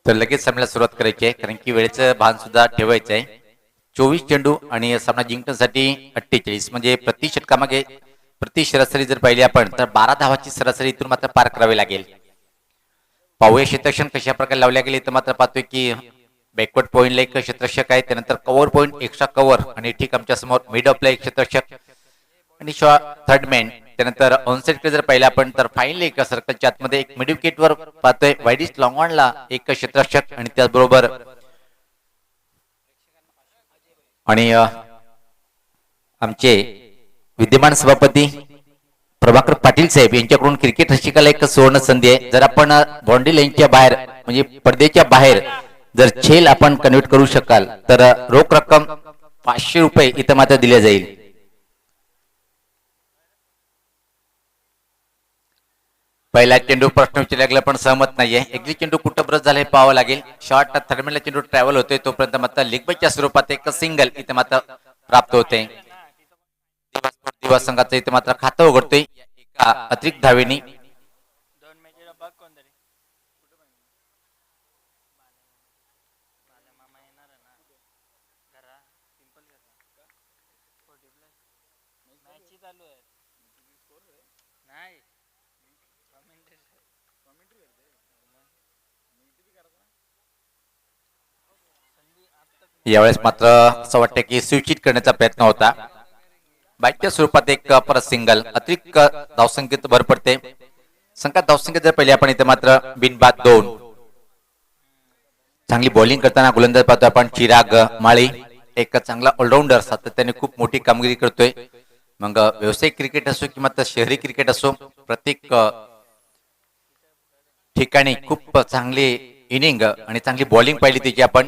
तर लगेच सामन्याला सुरुवात करायची आहे, कारण की वेळेचं भान सुद्धा ठेवायचं आहे. 24 चेंडू आणि सामना जिंकण्यासाठी 48, म्हणजे प्रति षटकामागे प्रति सरासरी जर पाहिली आपण तर 12 धावाची सरासरी इथून मात्र पार करावी लागेल. पाहूया क्षेत्ररक्षण कशा प्रकारे लावल्या गेले तर मात्र पाहतोय की बॅकवर्ड पॉईंटला एक क्षेत्ररक्षक आहे, त्यानंतर कव्हर पॉईंट एक्स्ट्रा कव्हर आणि ठीक आमच्या समोर मिड ऑफला एक क्षेत्ररक्षक आणि थर्ड मॅन. त्यानंतर ऑनसाइड जर पाहिलं आपण तर फाईनली एक सर्कलच्या आतमध्ये एक मिड विकेटवर पाहतोय वाईडिश लॉंग ऑनला एक क्षेत्ररक्षक आणि त्याचबरोबर आणि आमचे विद्यमान सभापती प्रभाकर पाटील साहेब यांच्याकडून क्रिकेट रसिकाला एक सुवर्ण संधी आहे. जर आपण बाउंड्री लाईनच्या बाहेर म्हणजे पडद्याच्या बाहेर जर छेल आपण कन्व्हर्ट करू शकाल तर रोख रक्कम 500 रुपये इथं मात्र दिल्या जाईल. पहिला चेंडू प्रश्न विचारला पण सहमत नाहीये. एकली चेंडू कुठं ब्रश झाला हे पाहावं लागेल. शॉर्ट थर्डमॅनला चेंडू ट्रॅव्हल होतोय तोपर्यंत मात्र लिगबच्या स्वरूपात एक सिंगल इथे मात्र प्राप्त होते. दिवस संघाचं इथे मात्र खातं उघडतोय एका अतिरिक्त धावेनी. यावेळेस मात्र असं वाटतं की स्विचिट करण्याचा प्रयत्न होता. बाईकच्या स्वरूपात एक परत सिंगल, अतिरिक्त धावसंख्येत भर पडते. संघात धावसंख्येत जर पहिले आपण इथे मात्र बिनबाद 2. चांगली बॉलिंग करताना गोलंदाज पाहतो आपण चिराग माळी, एक चांगला ऑलराऊंडर, सातत्याने खूप मोठी कामगिरी करतोय. मग व्यावसायिक क्रिकेट असो किंवा शहरी क्रिकेट असो, प्रत्येक ठिकाणी खूप चांगली इनिंग आणि चांगली बॉलिंग पाहिली त्याची आपण.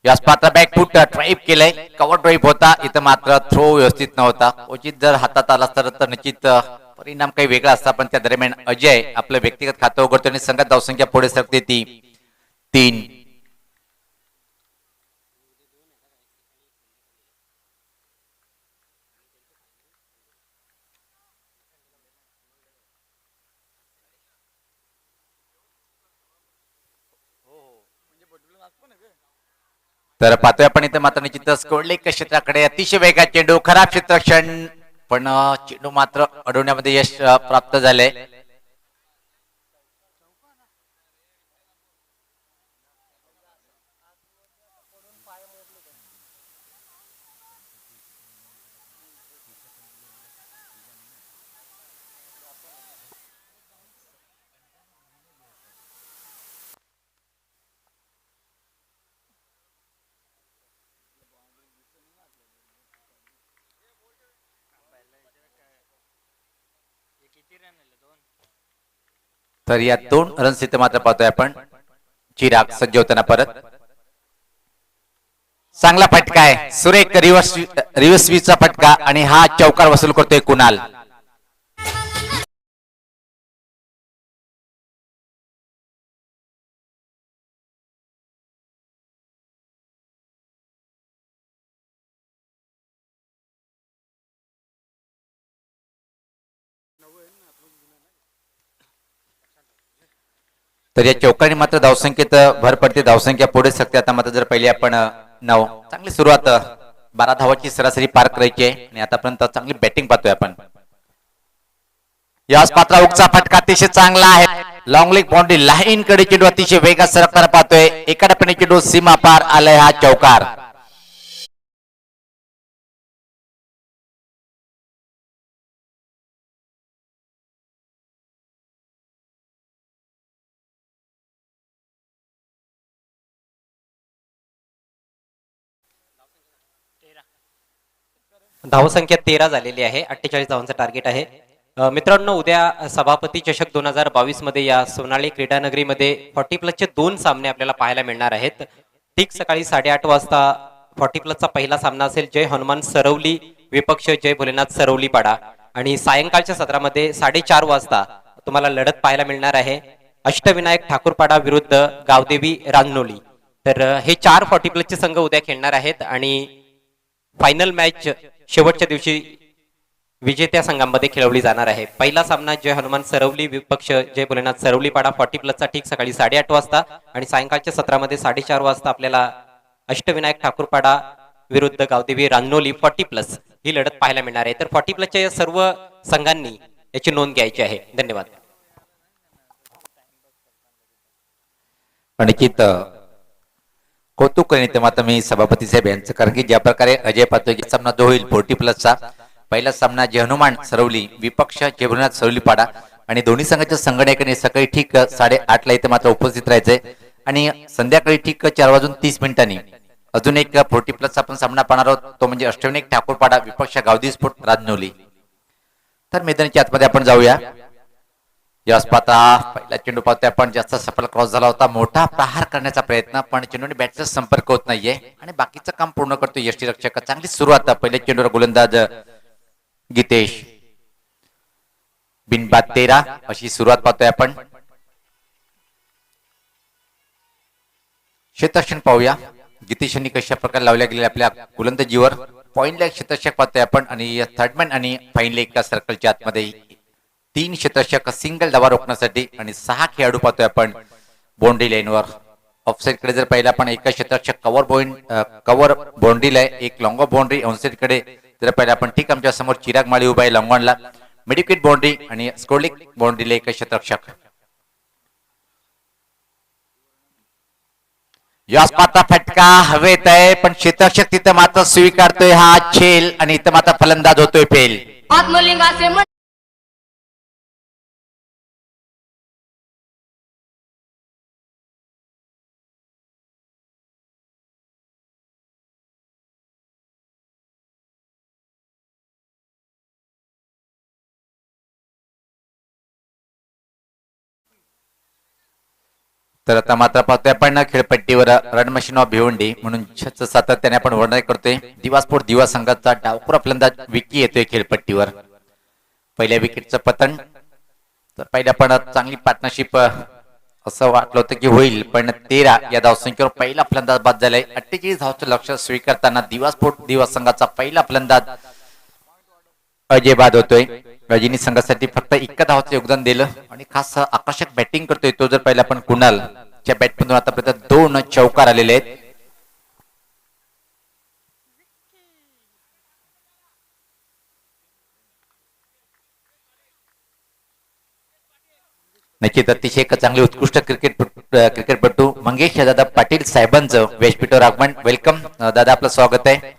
यास पात्र बॅकफूट ड्राईव्ह केलंय, कव्हर ड्राईव्ह होता इथं मात्र थ्रो व्यवस्थित नव्हता. क्वचित जर हातात आला तर निश्चित परिणाम काही वेगळा असता. पण त्या दरम्यान अजय आपलं व्यक्तिगत खातं उघडतो आणि संघात धावसंख्या पुढे सरकते ती 3. तर पाहतोय आपण इथे मात्र निश्चितच कोडलेक क्षेत्राकडे अतिशय वेगात चेंडू, खराब क्षेत्ररक्षण, पण चेंडू मात्र अडवण्यामध्ये यश प्राप्त झाले. तर या 2 रन्स इथे मात्र पाहतोय आपण. चिराग सज्ज होताना परत चांगला फटका आहे, सुरेख रिव्हर्सचा फटका आणि हा चौकार वसूल करतोय कुणाल. तर या चौकाने मात्र धावसंख्येत भर पडते, धावसंख्या पुढे सरकते. आता मात्र जर पहिले आपण 9. चांगली सुरुवात 12 धावाची सरासरी पार करायची आहे आणि आतापर्यंत चांगली बॅटिंग पाहतोय आपण. याच पात्रा उगचा फटका अतिशय चांगला आहे. लॉंग लेग बाउंड्री लाईन कडे चेंडू अतिशय वेगात सरकताना पाहतोय. एका टप्प्याने चेंडू सीमा पार आलाय हा चौकार. धावसंख्या 13 झालेली आहे. 48 धावांचं टार्गेट आहे. मित्रांनो, उद्या सभापती चषक 2022 मध्ये या सोनाली क्रीडा नगरीमध्ये 40 प्लसचे 2 सामने आपल्याला पाहायला मिळणार आहेत. ठीक सकाळी 8:30 वाजता 40 प्लसचा पहिला सामना असेल जय हनुमान सरवली विपक्ष जय भोलेनाथ सरवली पाडा, आणि सायंकाळच्या सत्रामध्ये 4:30 वाजता तुम्हाला लढत पाहायला मिळणार आहे अष्टविनायक ठाकूरपाडा विरुद्ध गावदेवी रांजनोली. तर हे 4 40 प्लसचे संघ उद्या खेळणार आहेत आणि फायनल मॅच शेवटच्या दिवशी विजेत्या संघांमध्ये खेळवली जाणार आहे. पहिला सामना जय हनुमान सरवली विपक्ष जय भोलेनाथ सरवली पाडा 40 प्लसचा ठीक सकाळी 8:30 वाजता, आणि सायंकाळच्या सत्रामध्ये 4:30 वाजता आपल्याला अष्टविनायक ठाकूरपाडा विरुद्ध गावदेवी रांजनोली 40 प्लस ही लढत पाहायला मिळणार आहे. तर 40 प्लसच्या या सर्व संघांनी याची नोंद घ्यायची आहे. धन्यवाद. निश्चित कौतुक करेन मात्र मी सभापती साहेब यांचं, कारण की ज्या प्रकारे अजय पाहतोय की सामना जो होईल 40 प्लसचा पहिला सामना जय हनुमान सरवली विपक्ष जय भोलेनाथ सरवली पाडा, आणि दोन्ही संघाच्या संगणकाने सकाळी ठीक 8:30 ला इथे मात्र उपस्थित राहायचंय, आणि संध्याकाळी ठीक 4:30 अजून एक 40 प्लसचा आपण सामना पाहणार आहोत, तो म्हणजे अष्टविनायक ठाकूरपाडा विपक्ष गावदी स्फोट रांजनोली. तर मैदानाच्या आतमध्ये आपण जाऊया. यस पाता पहिला चेंडू पाहतोय आपण, जास्त सफल क्रॉस झाला होता, मोठा प्रहार करण्याचा प्रयत्न पण चेंडूने बॅटचा संपर्क होत नाहीये आणि बाकीचं काम पूर्ण करतो यष्टीरक्षक. चांगली सुरुवात पहिल्या चेंडूवर गोलंदाज गीतेश. बिनबाद 13 अशी सुरुवात पाहतोय आपण. क्षेत्ररक्षण पाहूया गीतेशांनी कशा प्रकारे लावल्या गेलेल्या आपल्या गोलंदाजीवर. पॉइंटला क्षेत्ररक्षक पाहतोय आपण, आणि थर्डमॅन आणि फाईन लेग सर्कलच्या आतमध्ये 3 क्षेत्ररक्षक सिंगल धावा रोखण्यासाठी, आणि 6 खेळाडू पाहतोय आपण बाउंड्री लाईनवर. ऑफसाइड कडे जर पाहिलं आपण एका क्षेत्ररक्षक कव्हर बाउंड्रीला आहे, एक लॉंग बाउंड्री. ऑनसाइड कडे जर पाहिलं आपण ठीक आमच्या समोर चिराग माळी उभा आहे लॉंगॉनला, मिडविकेट बाउंड्री आणि स्कोरलिक बाउंड्रीला एक क्षेत्ररक्षक. यास मात्र फटका हवेत आहे, पण क्षेत्ररक्षक तिथं मात्र स्वीकारतोय हा खेळ, आणि इथं मात्र फलंदाज होतोय फेल. आत्मलिंगाचे तर आता मात्र पाहतोय आपण खेळपट्टीवर रन मशीन ऑफ भिवंडी म्हणून सातत्याने आपण वर्णन करतोय. दिवासपूर दिवा संघाचा डावखुरा फलंदाज विकी येतोय खेळपट्टीवर. पहिल्या विकेटचं पतन. तर पहिल्या पण चांगली पार्टनरशिप असं वाटलं होतं की होईल, पण 13 या धावसंख्येवर पहिला फलंदाज बाद झालाय. 48 धावचं लक्ष स्वीकारताना दिवासपूर दिवा संघाचा पहिला फलंदाज अजय बाद होतोय. रजनी संघासाठी फक्त 1 धावाचं योगदान दिलं, आणि खास आकर्षक बॅटिंग करतोय तो जर पाहिला आपण कुणाल च्या बॅटमधून आतापर्यंत 2 चौकार आलेले आहेत. निश्चित अतिशय एक चांगले उत्कृष्ट क्रिकेटपटू मंगेश दादा पाटील साहेबांचं व्यासपीठावर आगमन. वेलकम दादा, आपलं स्वागत आहे.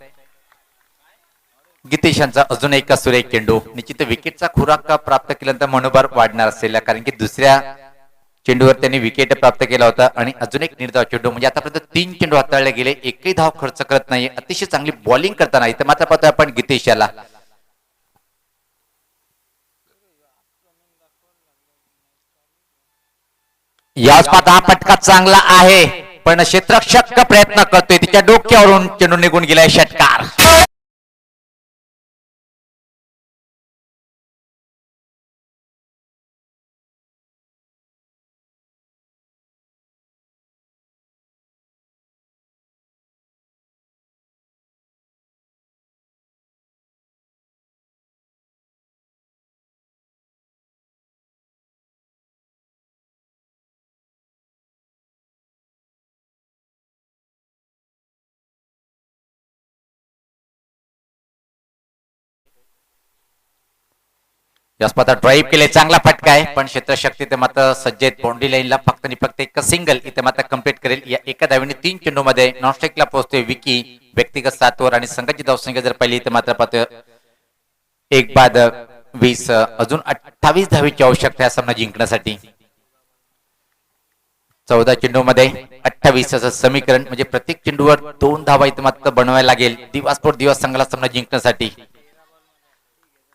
गीतेशांचा अजून एक सुरेख चेंडू. निश्चित विकेटचा खुराक प्राप्त केल्यानंतर मनोबल वाढणार असेल, कारण की दुसऱ्या चेंडूवर त्यांनी विकेट प्राप्त केला होता, आणि अजून एक निर्धाव चेंडू म्हणजे आतापर्यंत 3 चेंडू हाताळले गेले, एकही धाव खर्च करत नाही. अतिशय चांगली बॉलिंग करताना इथं मात्र पाहतोय आपण गीतेशाला. याच पाहता हा फटका चांगला आहे, पण क्षेत्ररक्षक प्रयत्न करतोय, तिच्या डोक्यावरून चेंडू निघून गेलाय. षटकार. यस पात्र ड्राईव्ह केले, चांगला फटका आहे, पण क्षेत्रशक्ती ते मात्र सज्ज आहेत. बाउंड्री लाईनला फक्त आणि फक्त एक सिंगल इथे मात्र कंप्लीट करेल. या एका धावेने 3 चेंडूमध्ये नॉनस्ट्राईकला पोहोचतोय विकी. व्यक्तिगत 7 वर आणि संघाची धावसंख्या जर पाहिली तर मात्र पाहतोय 1/20. अजून 28 धावेची आवश्यकता आहे सामना जिंकण्यासाठी. 14 चेंडूमध्ये 28 असं समीकरण, म्हणजे प्रत्येक चेंडूवर 2 धावा इथे मात्र बनवायला लागेल दिवसभर दिवस संघाला सामना जिंकण्यासाठी.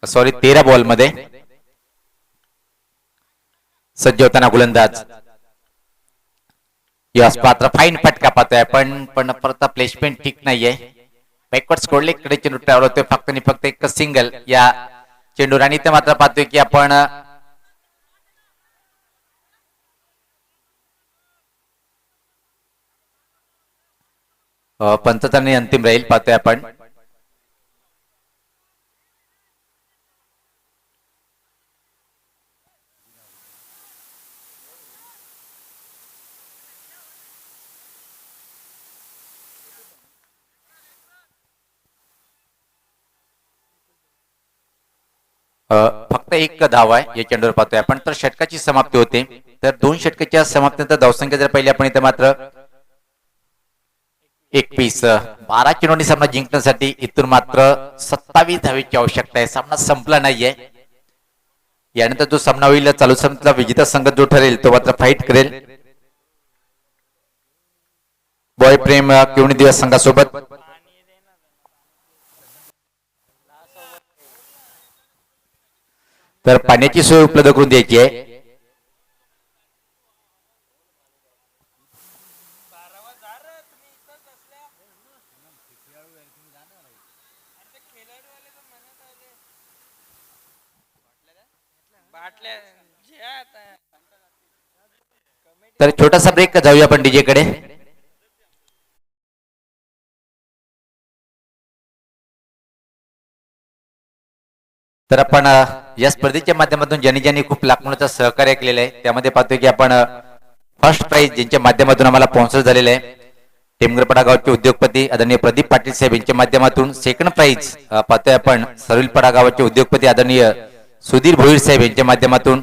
सॉरी 13 बॉल मध्ये सज्ज होताना गोलंदाज. यस पात्र फाईन फटका पाहतोय पण परत प्लेसमेंट ठीक नाहीये. बॅकवर्ड स्कोरले कडे चेंडू ट्रॅव्हल होतोय, फक्त आणि फक्त एक सिंगल या चेंडूवर. आणि इथे मात्र पाहतोय की आपण पंचचांनी अंतिम राहील पाहतोय आपण. फक्त एक धाव आहे या चेंडूवर पाहतोय आपण. तर षटकाची समाप्ती होते. तर 2 षटकाच्या समाप्तीनंतर धावसंख्या जर पाहिली आपण इथे मात्र 21. 12 चेंडूंनी सामना जिंकण्यासाठी इथून मात्र 27 धावेची आवश्यकता आहे. सामना संपला नाहीये. यानंतर जो सामना होईल चालू सामन्यातला विजेता संघ जो ठरेल तो मात्र फाईट करेल बॉय प्रेम किवणी दिवस संघासोबत. तर पाण्याची सोय उपलब्ध करून द्यायची आहे. तर छोटासा ब्रेक जाऊया आपण डीजे कडे. तर आपण या स्पर्धेच्या माध्यमातून ज्यांनी ज्यांनी खूप लाखोंचं सहकार्य केलेलं आहे त्यामध्ये पाहतोय की आपण फर्स्ट प्राइज ज्यांच्या माध्यमातून आम्हाला स्पॉन्सर झालेलं आहे टेमगरपाडा गावचे उद्योगपती आदरणीय प्रदीप पाटील साहेब यांच्या माध्यमातून. सेकंड प्राइज पाहतोय आपण सरुलपाडा गावाचे उद्योगपती आदरणीय सुधीर भोईर साहेब यांच्या माध्यमातून.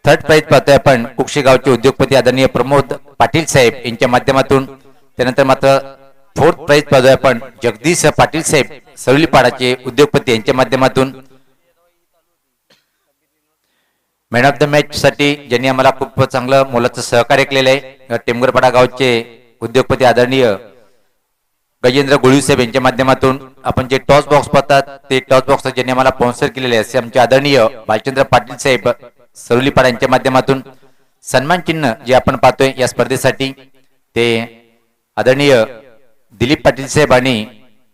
थर्ड प्राइज पाहतोय आपण कुक्षी गावचे उद्योगपती आदरणीय प्रमोद पाटील साहेब यांच्या माध्यमातून. त्यानंतर मात्र फोर्थ प्राइज पाहतोय आपण जगदीश पाटील साहेब सरुलीपाडाचे उद्योगपती यांच्या माध्यमातून. मॅन ऑफ द मॅच साठी ज्यांनी आम्हाला खूप चांगलं मोलाचं सहकार्य केलेलं आहे टेमगरपाडा गावचे उद्योगपती आदरणीय गजेंद्र गोळी साहेब यांच्या माध्यमातून. आपण जे टॉस बॉक्स पाहतात ते टॉस बॉक्स ज्यांनी आम्हाला स्पॉन्सर केलेले असे आमचे आदरणीय भालचंद्र पाटील साहेब सरुलीपाडा यांच्या माध्यमातून. सन्मान चिन्ह जे आपण पाहतोय या स्पर्धेसाठी ते आदरणीय दिलीप पाटील साहेब आणि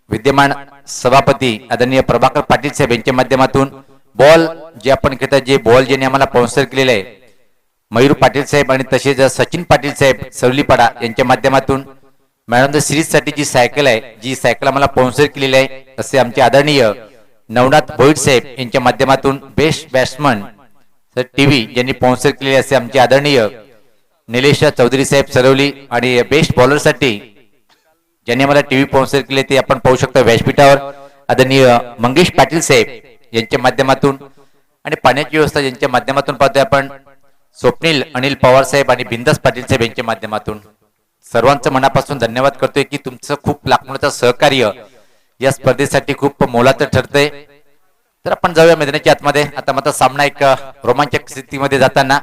विद्यमान सभापती आदरणीय प्रभाकर पाटील साहेब यांच्या माध्यमातून. बॉल जे आपण घेतात जे बॉल ज्यांनी आम्हाला स्पॉन्सर केलेले आहे मयूर पाटील साहेब आणि तसेच सचिन पाटील साहेब सरुलीपाडा यांच्या माध्यमातून. मॅन ऑफ द सिरीज साठी जी सायकल आहे जी सायकल आम्हाला स्पॉन्सर केलेली आहे असे आमचे आदरणीय नवनाथ भोईर साहेब यांच्या माध्यमातून. बेस्ट बॅट्समन टीव्ही ज्यांनी स्पॉन्सर केलेले असे आमचे आदरणीय निलेश चौधरी साहेब सरवली. आणि बेस्ट बॉलर साठी ज्यांनी आम्हाला टीव्ही स्पॉन्सर केले ते आपण पाहू शकतो व्यासपीठावर आदरणीय मंगेश पाटील साहेब यांच्या माध्यमातून. आणि पाण्याची व्यवस्था यांच्या माध्यमातून पाहतोय आपण स्वप्नील अनिल पवार साहेब आणि बिंदास पाटील साहेब यांच्या माध्यमातून. सर्वांचं मनापासून धन्यवाद करतोय की तुमचं खूप लाखोंचं सहकार्य या स्पर्धेसाठी खूप मोलाचं ठरतंय. तर आपण जाऊया मैदानाच्या आतमध्ये. आता मात्र सामना एक रोमांचक स्थितीमध्ये जाताना.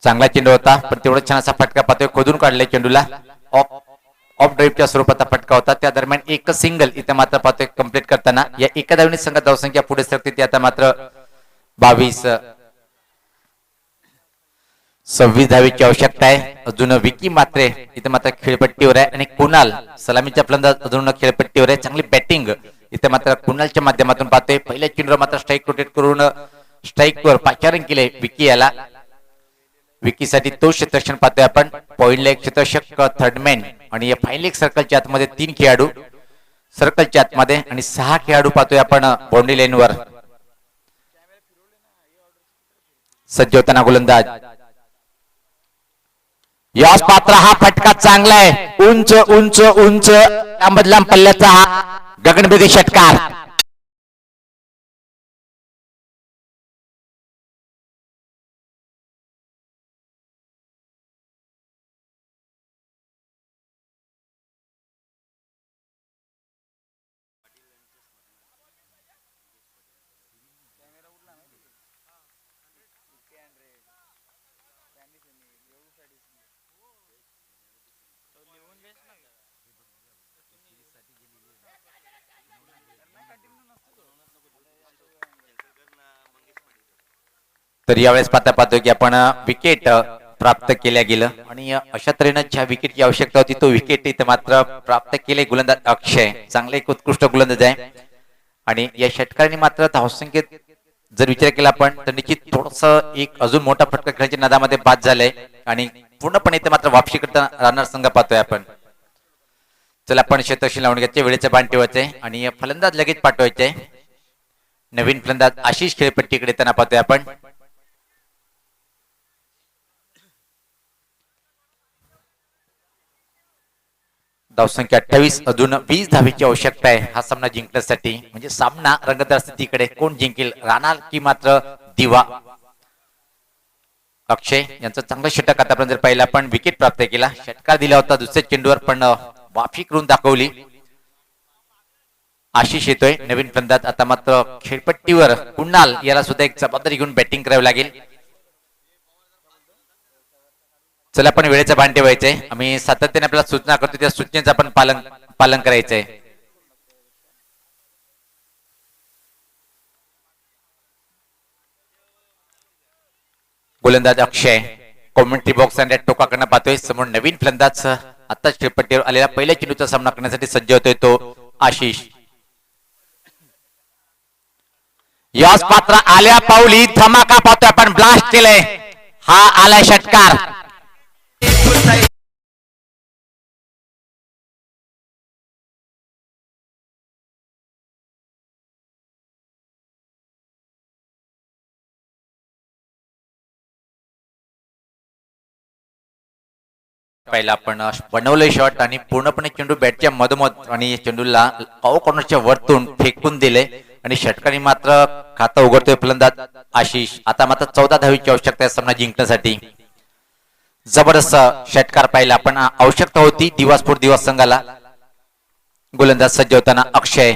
चांगला चेंडू होता पण तेवढा छान असा फटका पाहतोय खोदून काढलाय चेंडूला. ऑफ ड्राईव्हच्या स्वरूपाचा फटका होता. त्या दरम्यान एक सिंगल इथे मात्र पाहतोय कंप्लीट करताना. या एका धावेने संघात धावसंख्या पुढे सरकते ती आता मात्र 22. 26 धावेची आवश्यकता आहे. अजून विकी मात्रे इथे मात्र खेळपट्टीवर आहे आणि कुणाल सलामीच्या फलंदाज अजून खेळपट्टीवर आहे. चांगली बॅटिंग इथे मात्र कुणालच्या माध्यमातून पाहतोय. पहिल्या चेंडूवर मात्र स्ट्राईक रोटेट करून स्ट्राईकवर पाचारण केले विकी याला. विकीसाठी तो क्षेत्ररक्षण पाहतोय आपण. पॉइंटला एक क्षेत्ररक्षक थर्डमॅन आणि या फायनल एक सर्कलच्या आतमध्ये 3 खेळाडू सर्कलच्या आतमध्ये आणि 6 खेळाडू पाहतोय आपण बाउंड्री लाईनवर. सज्ज होताना गोलंदाज. यास पात्र हा फटका चांगला आहे. उंच उंच उंच लांब लांब पल्ल्याचा हा गगनभेदी षटकार. तर यावेळेस पाहतोय की आपण विकेट प्राप्त केल्या गेलं आणि अशा तऱ्हेनं ज्या विकेटची आवश्यकता होती तो विकेट इथे मात्र प्राप्त केले गोलंदाज अक्षय. चांगले एक उत्कृष्ट गोलंदाज आहे आणि या षटकाराने मात्र धावसंख्येत जर विचार केला आपण तर निश्चित थोडस एक अजून मोठा फटका खेळण्याच्या नादामध्ये बाद झालाय आणि पूर्णपणे इथे मात्र वापसी करता राहणार संघ पाहतोय आपण. चला आपण शतकी लावून घ्यायचे, वेळेचे बाण ठेवायचे आणि फलंदाज लगेच पाठवायचे. नवीन फलंदाज आशिष खेळपट्टीकडे त्यांना पाहतोय आपण. धावसंख्या 28, अजून 20 धावेची आवश्यकता आहे हा सामना जिंकण्यासाठी. म्हणजे सामना रंगतदार स्थितीकडे कोण जिंकेल, राहणार की मात्र दिवा. अक्षय यांचं चांगलं षटक आतापर्यंत जर पाहिलं आपण विकेट प्राप्त केला, षटकार दिला होता दुसऱ्या चेंडूवर पण वाफी करून दाखवली. आशिष येतोय नवीन फलंदाज. आता मात्र खेळपट्टीवर कुणाल याला सुद्धा एक जबाबदारी घेऊन बॅटिंग करावी लागेल. चला आपण वेळेचं भान ठेवायचंय. आम्ही सातत्याने आपल्याला सूचना करतो त्या सूचनेचं आपण पालन करायचंय. गोलंदाज अक्षय कॉमेंट्री बॉक्स आणि टोकाकडनं पाहतोय. समोर नवीन फलंदाज आता खेळपट्टीवर आलेला पहिल्या चेंडूचा सामना करण्यासाठी सज्ज होतोय तो आशिष. याच पात्र आल्या पाऊली धमाका पाहतोय आपण, ब्लास्ट केलंय. हा आलाय षटकार. पहिला आपण बनवलंय शॉट आणि पूर्णपणे चेंडू बॅटच्या मधोमध आणि चेंडूला पाव कॉर्नरच्या वरतून फेकून दिले आणि षटकाने मात्र खातं उघडतोय फलंदाज आशिष. आता मात्र 14 धावेची आवश्यकता आहे सामना जिंकण्यासाठी. जबरदस्त षटकार पाहिला आपण, आवश्यकता होती दिवसपूर दिवस संघाला. गोलंदाज सज्ज होताना अक्षय.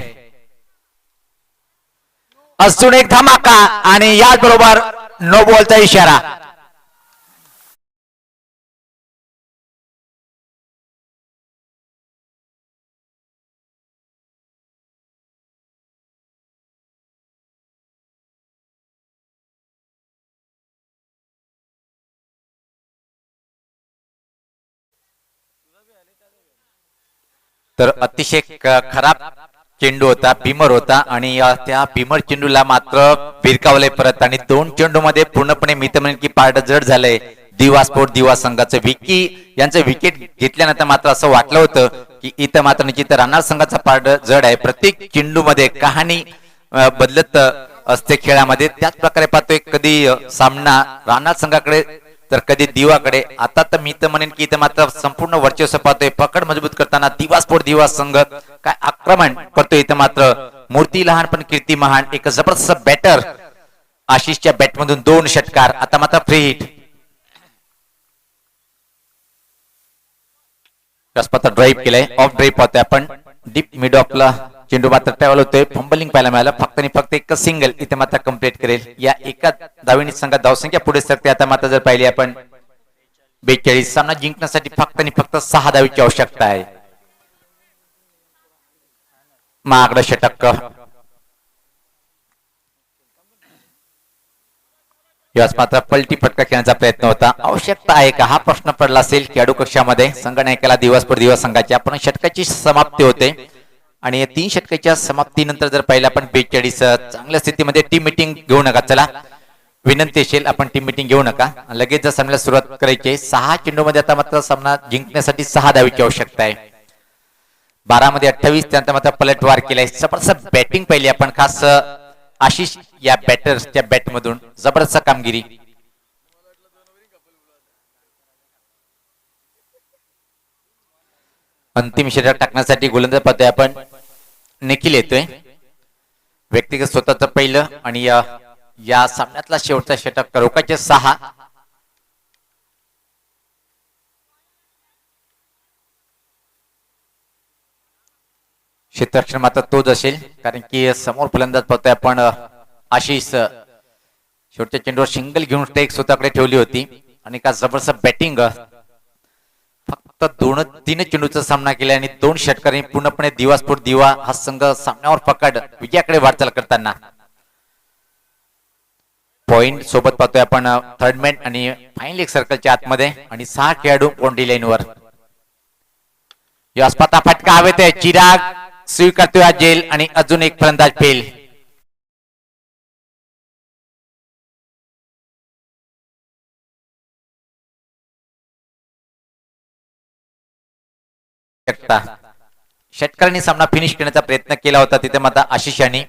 अजून एक धमाका आणि याच बरोबर नो बॉलचा इशारा. तर अतिशय खराब चेंडू होता, भीमर होता आणि त्या भीमर चेंडूला मात्र भिरकावले परत आणि 2 चेंडू मध्ये पूर्णपणे मी तर म्हणेन की पारड जड झालंय दिवा स्पोर्ट दिवा संघाचं. विकी यांचं विकेट घेतल्यानंतर मात्र असं वाटलं होतं की इथं मात्र निश्चित राहणार संघाचा पारड जड आहे. प्रत्येक चेंडू मध्ये कहाणी बदलत असते खेळामध्ये. त्याच प्रकारे पाहतोय कधी सामना राहणार संघाकडे तर कधी दिवाकडे. आता तर मी तर म्हणेन की इथे मात्र संपूर्ण वर्चस्व पाहतोय. पकड मजबूत करताना दिवा स्पोर्ट दिवा संघ काय आक्रमण करतोय. इथे मात्र मूर्ती लहान पण कीर्ती महान. एक जबरदस्त बॅटर आशिषच्या बॅटमधून 2 षटकार. आता मात्र फ्री हिट. रसपात्र ड्राईव्ह केलंय, ऑफ ड्राईव्ह पाहतोय आपण. डीप मिड ऑफला चेंडू मात्र ट्रॅव्हल होतोय. फंबलिंग पाहायला मिळालं. फक्त आणि फक्त एक सिंगल इथे मात्र कंप्लीट करेल. या एका धावेने संघात धावसंख्या पुढे सरते. आता मात्र जर पाहिली आपण 42. सामना जिंकण्यासाठी फक्त आणि फक्त 6 धावेची आवश्यकता आहे. महागडं षटक. याच मात्र पलटी फटका खेळण्याचा प्रयत्न होता. आवश्यकता आहे का हा प्रश्न पडला असेल खेळाडू कक्षामध्ये. संघनायकाला दिवसभर दिवस संघाची आपण षटकाची समाप्ती होते आणि या 3 षटकाच्या समाप्तीनंतर जर पाहिलं आपण 42 चांगल्या स्थितीमध्ये टीम मिटिंग घेऊ नका. चला विनंती असेल आपण टीम मिटिंग घेऊ नका. लगेच जर सामन्याला सुरुवात करायची. 6 चेंडूमध्ये आता मात्र सामना जिंकण्यासाठी 6 धावेची आवश्यकता आहे. 12 मध्ये 28. त्यानंतर मात्र पलटवार केलाय. जबरदस्त बॅटिंग पाहिली आपण, खास आशिष या बॅटर्सच्या बॅटमधून जबरदस्त कामगिरी. अंतिम षटक टाकण्यासाठी गोलंदाज पाहतोय आपण निखिल येतोय. व्यक्तिगत स्वतःच पहिलं आणि या सामन्यातला शेवटचा षटक रोखाचे 6. क्षेत्ररक्षण मात्र तोच असेल कारण की समोर फलंदाज पाहतोय आपण आशिष. शेवटच्या चेंडूवर सिंगल घेऊन स्ट्राईक स्वतःकडे ठेवली होती आणि का जबरदस्त बॅटिंग. फक्त 2-3 चेंडूचा सामना केला आणि 2 षटकारांनी पूर्णपणे दिवासपूर दिवा हा संघ सामन्यावर पकड विजयाकडे वाटचाल करताना. पॉइंट सोबत पाहतोय आपण थर्ड मॅन आणि फाईन लेग सर्कलच्या आतमध्ये आणि 6 खेळाडू बाउंड्री लाईनवर. यास्पाता फटका हवेत आहे. चिराग स्वीकारतोय हा जेल आणि अजून एक फलंदाज फेल. षटकारांनी सामना फिनिश करण्याचा प्रयत्न केला होता तिथे मात्र आशिष यांनी,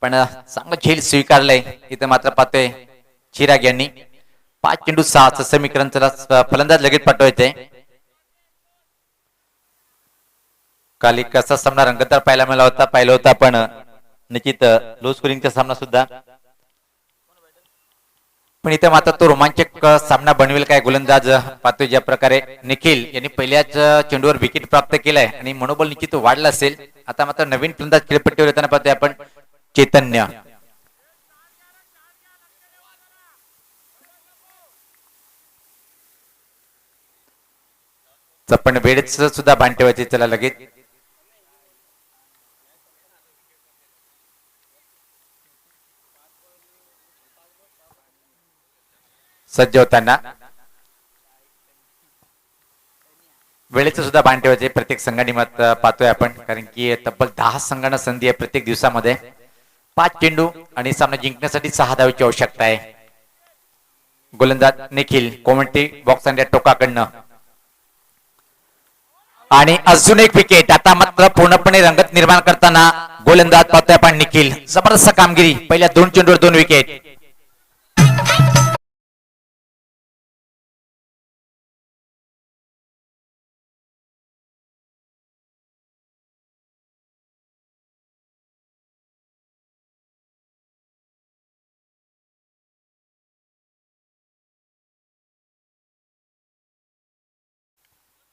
पण चांगलं झेल स्वीकारलंय. इथे मात्र पाहतोय चिराग यांनी 5 चेंडू 6 समीकरण. चला फलंदाज लगेच पाठवायचे. काल एक कसा सामना रंगतदार पाहिला होता पण निश्चित लो स्कोरिंगचा सामना सुद्धा, पण इथे मात्र तो रोमांचक सामना बनवेल काय गोलंदाज पाहतोय ज्या प्रकारे निखिल यांनी पहिल्याच चेंडूवर विकेट प्राप्त केलाय आणि मनोबल निश्चित वाढलं असेल. आता मात्र नवीन फलंदाज खेळपट्टीवर येताना पाहतोय आपण चैतन्य. पण वेळेच सुद्धा भान ठेवायचे. चला लगेच सज्ज होताना वेळेचं सुद्धा भान ठेवायचे प्रत्येक संघाने मत पाहतोय आपण, कारण की तब्बल 10 संघांना संधी आहे प्रत्येक दिवसामध्ये. 5 चेंडू आणि सामना जिंकण्यासाठी 6 धावेची आवश्यकता आहे. गोलंदाज निखिल कॉमेंट्री बॉक्स आणि टोकाकडनं आणि अजून एक विकेट. आता मात्र पूर्णपणे रंगत निर्माण करताना गोलंदाज पाहतोय आपण निखिल. जबरदस्त कामगिरी. पहिल्या 2 चेंडूवर 2 विकेट.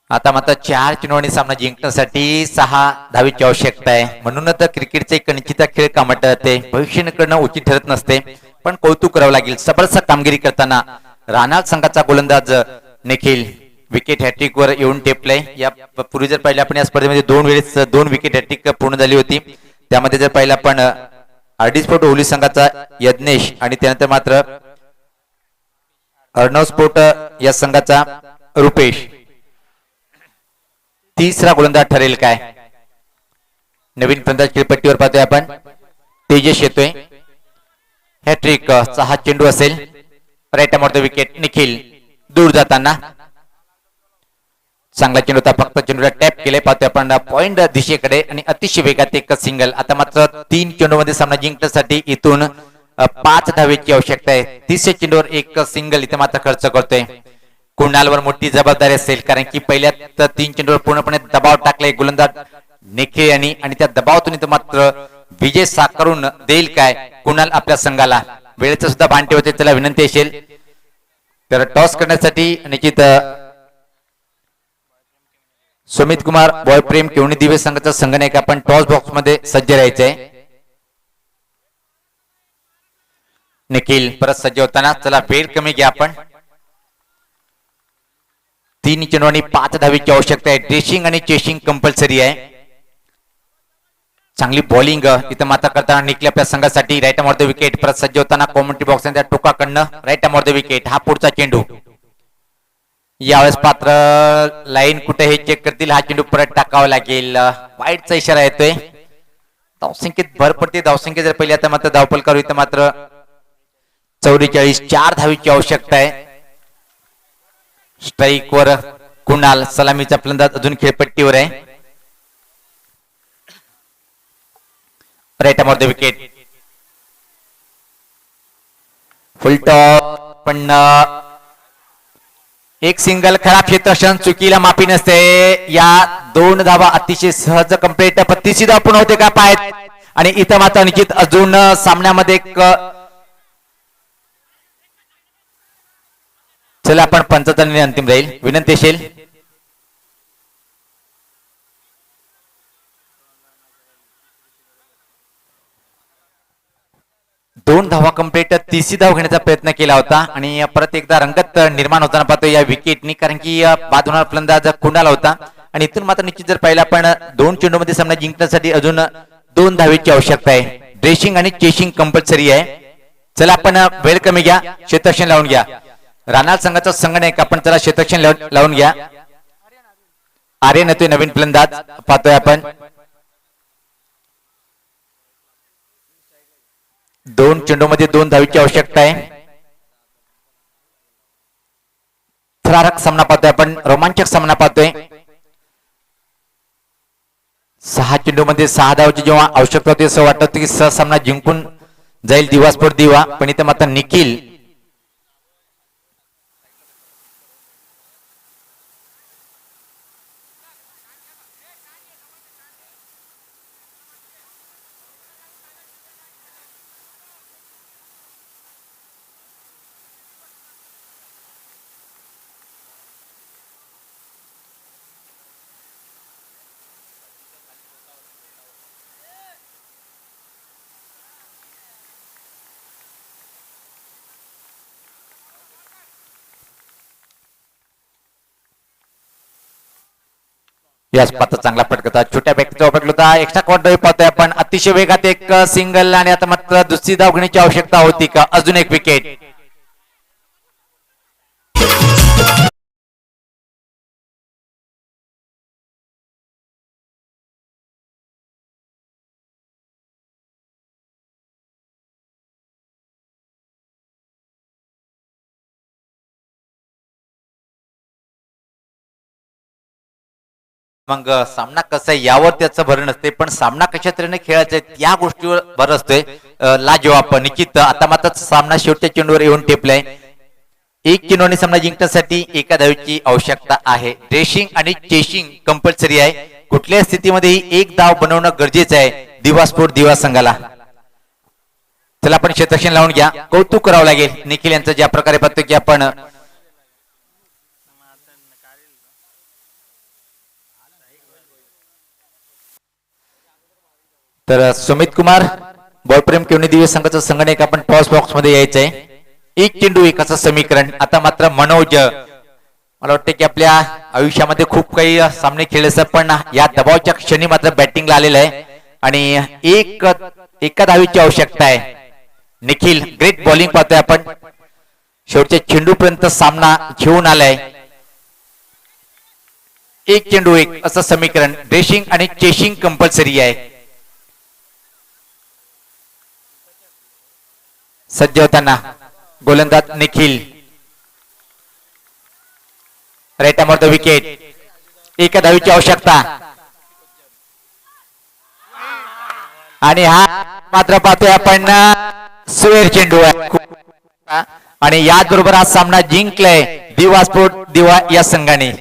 आता मात्र 4 चेंडूंनी सामना जिंकण्यासाठी 6 धावेची आवश्यकता आहे. म्हणूनच तर क्रिकेटचे एक निश्चित खेळ का म्हटलं जाते. भविष्य करणं उचित ठरत नसते, पण कौतुक करावं लागेल. जबरदस्त कामगिरी करताना राहणार संघाचा गोलंदाज निखिल विकेट हॅट्रिक वर येऊन टेपलंय. या पूर्वी जर पाहिलं आपण या स्पर्धेमध्ये 2 वेळेस 2 विकेट हॅट्रिक पूर्ण झाली होती. त्यामध्ये जर पाहिलं आपण आरडी स्पोर्ट ओली संघाचा यज्ञेश आणि त्यानंतर मात्र अर्णव स्पोर्ट या संघाचा रुपेश. तिसरा गोलंदाज ठरेल काय. नवीन फलंदाज खेळपट्टीवर पाहतोय आपण तेजस येतोय. हॅट्रिक 6 चेंडू असेल. Right of the wicket Nikhil दूर जाताना चांगला चेंडू होता. फक्त चेंडूला टॅप केले पाहतोय आपण पॉइंट दिशेकडे आणि अतिशय वेगात एक सिंगल. आता मात्र 3 चेंडू मध्ये सामना जिंकण्यासाठी इथून 5 धावेची आवश्यकता आहे. 30 चेंडूवर एक सिंगल इथे मात्र खर्च करतोय. कुणालवर मोठी जबाबदारी असेल, कारण की पहिल्या 3 चेंडूवर पूर्णपणे दबाव टाकलाय गोलंदाज निखिल यांनी आणि त्या दबावातून इथं मात्र विजय साकारून देईल काय कुणाल आपल्या संघाला. वेळेचं सुद्धा भान ठेवते. त्याला विनंती असेल तर टॉस करण्यासाठी निश्चित सुमित कुमार बॉयप्रेम केवणी दिवे संघाचा संघनायक आपण टॉस बॉक्स मध्ये सज्ज राहायचंय. निखिल परत सज्ज होताना चला वेळ कमी घ्या आपण. 3 चेंडू आणि 5 धावेची आवश्यकता आहे. ड्रेसिंग आणि चेसिंग कंपल्सरी आहे. चांगली बॉलिंग इथं माता करताना निखिल आपल्या संघासाठी. राईट ऑफ द विकेट परत सज्ज होताना कॉमेंट्री बॉक्स त्या टोकाकडनं राईट ऑफ द विकेट. हा पुढचा चेंडू. यावेळेस पात्र लाईन कुठे हे चेक करतील. हा चेंडू परत टाकावा लागेल. वाईटचा इशारा येतोय. धावसंख्येत भर पडते. धावसंख्या जर पहिली आता मात्र धावपल करू इथं मात्र 44. 4 धावेची आवश्यकता आहे. स्ट्राईक वर कुणाल. सलामीचा फलंदाज अजून खेळपट्टीवर आहे. Right of the wicket. Full top पण एक सिंगल. खराब क्षेत्ररक्षण चुकीला माफी नसते. या 2 धावा अतिशय सहज कंप्लीट. 35 धाव पूर्ण होते का पाय आणि इथं मात्र निश्चित अजून सामन्यामध्ये एक चला आपण 75 अंतिम राहील. विनंती असेल 2 धावा कंप्लीट, 30 धाव घेण्याचा प्रयत्न केला होता आणि परत एकदा रंगत निर्माण होताना पाहतो या विकेटनी, कारण की बाद होणारा फलंदाज कुणाला होता आणि इथून मात्र निश्चित जर पाहिलं आपण 2 चेंडूमध्ये सामना जिंकण्यासाठी अजून 2 धावेची आवश्यकता आहे. ड्रेसिंग आणि चेसिंग कंपल्सरी आहे. चला आपण वेळ कमी घ्या, क्षेत्ररक्षण लावून घ्या. रानाल संघाचा संघनायक आपण चला क्षेत्ररक्षण लावून घ्या. आर्यन येतोय नवीन फलंदाज पाहतोय आपण. 2 चेंडूमध्ये 2 धावेची आवश्यकता आहे. थरारक सामना पाहतोय आपण, रोमांचक सामना पाहतोय. 6 चेंडूमध्ये 6 धावाची जेव्हा आवश्यकता होती असं वाटत होतं की सामना जिंकून जाईल दिवा स्पोर्ट दिवा, पण इथे मात्र निखिल या स्पात चांगला फटका छोट्या व्यक्तीचा वापर होता. एक्स्ट्रा क्वार्टर पाहतोय आपण. अतिशय वेगात एक सिंगल आणि आता मात्र दुसरी धाव घेण्याची आवश्यकता होती का? अजून एक विकेट. मग सामना कसा आहे यावर त्याचं भर नसते, पण सामना कशा तऱ्हेने खेळायचा आहे त्या गोष्टीवर भर असतोय. लाजवाब निश्चित आता मात्र सामना शेवटच्या चेंडूवर येऊन टेपलाय. 1 चेंडूने सामना जिंकण्यासाठी एका धावेची आवश्यकता आहे. ड्रेसिंग आणि चेसिंग कंपल्सरी आहे. कुठल्याही स्थितीमध्ये एक धाव बनवणं गरजेचं आहे दिवा स्पोर्ट दिवा संघाला. चला आपण क्षेत्ररक्षण लावून घ्या. कौतुक करावं लागेल निखिल यांचं, ज्या प्रकारे पाहतो की आपण तर सुमित कुमार बॉलप्रेम केवणी दिव्य संघाचं संघटक आपण टॉस बॉक्स मध्ये यायचंय. 1 चेंडू 1 असं समीकरण. आता मात्र मनोज, मला वाटतं की आपल्या आयुष्यामध्ये खूप काही सामने खेळले असतात, पण या दबावाच्या क्षणी मात्र बॅटिंगला आलेला आहे आणि एका धावेची आवश्यकता आहे. निखिल ग्रेट बॉलिंग पाहतोय आपण. शेवटच्या चेंडू पर्यंत सामना घेऊन आलाय. 1 चेंडू 1 असं समीकरण. ड्रेसिंग आणि चेसिंग कंपल्सरी आहे. सज्ज होताना गोलंदाज Nikhil. Right arm over the wicket. एका धावेची आवश्यकता आणि हा मात्र पाहतोय आपण सुरेर चेंडू आहे आणि याच बरोबर हा सामना जिंकलाय दिवा स्पोर्ट दिवा या संघाने.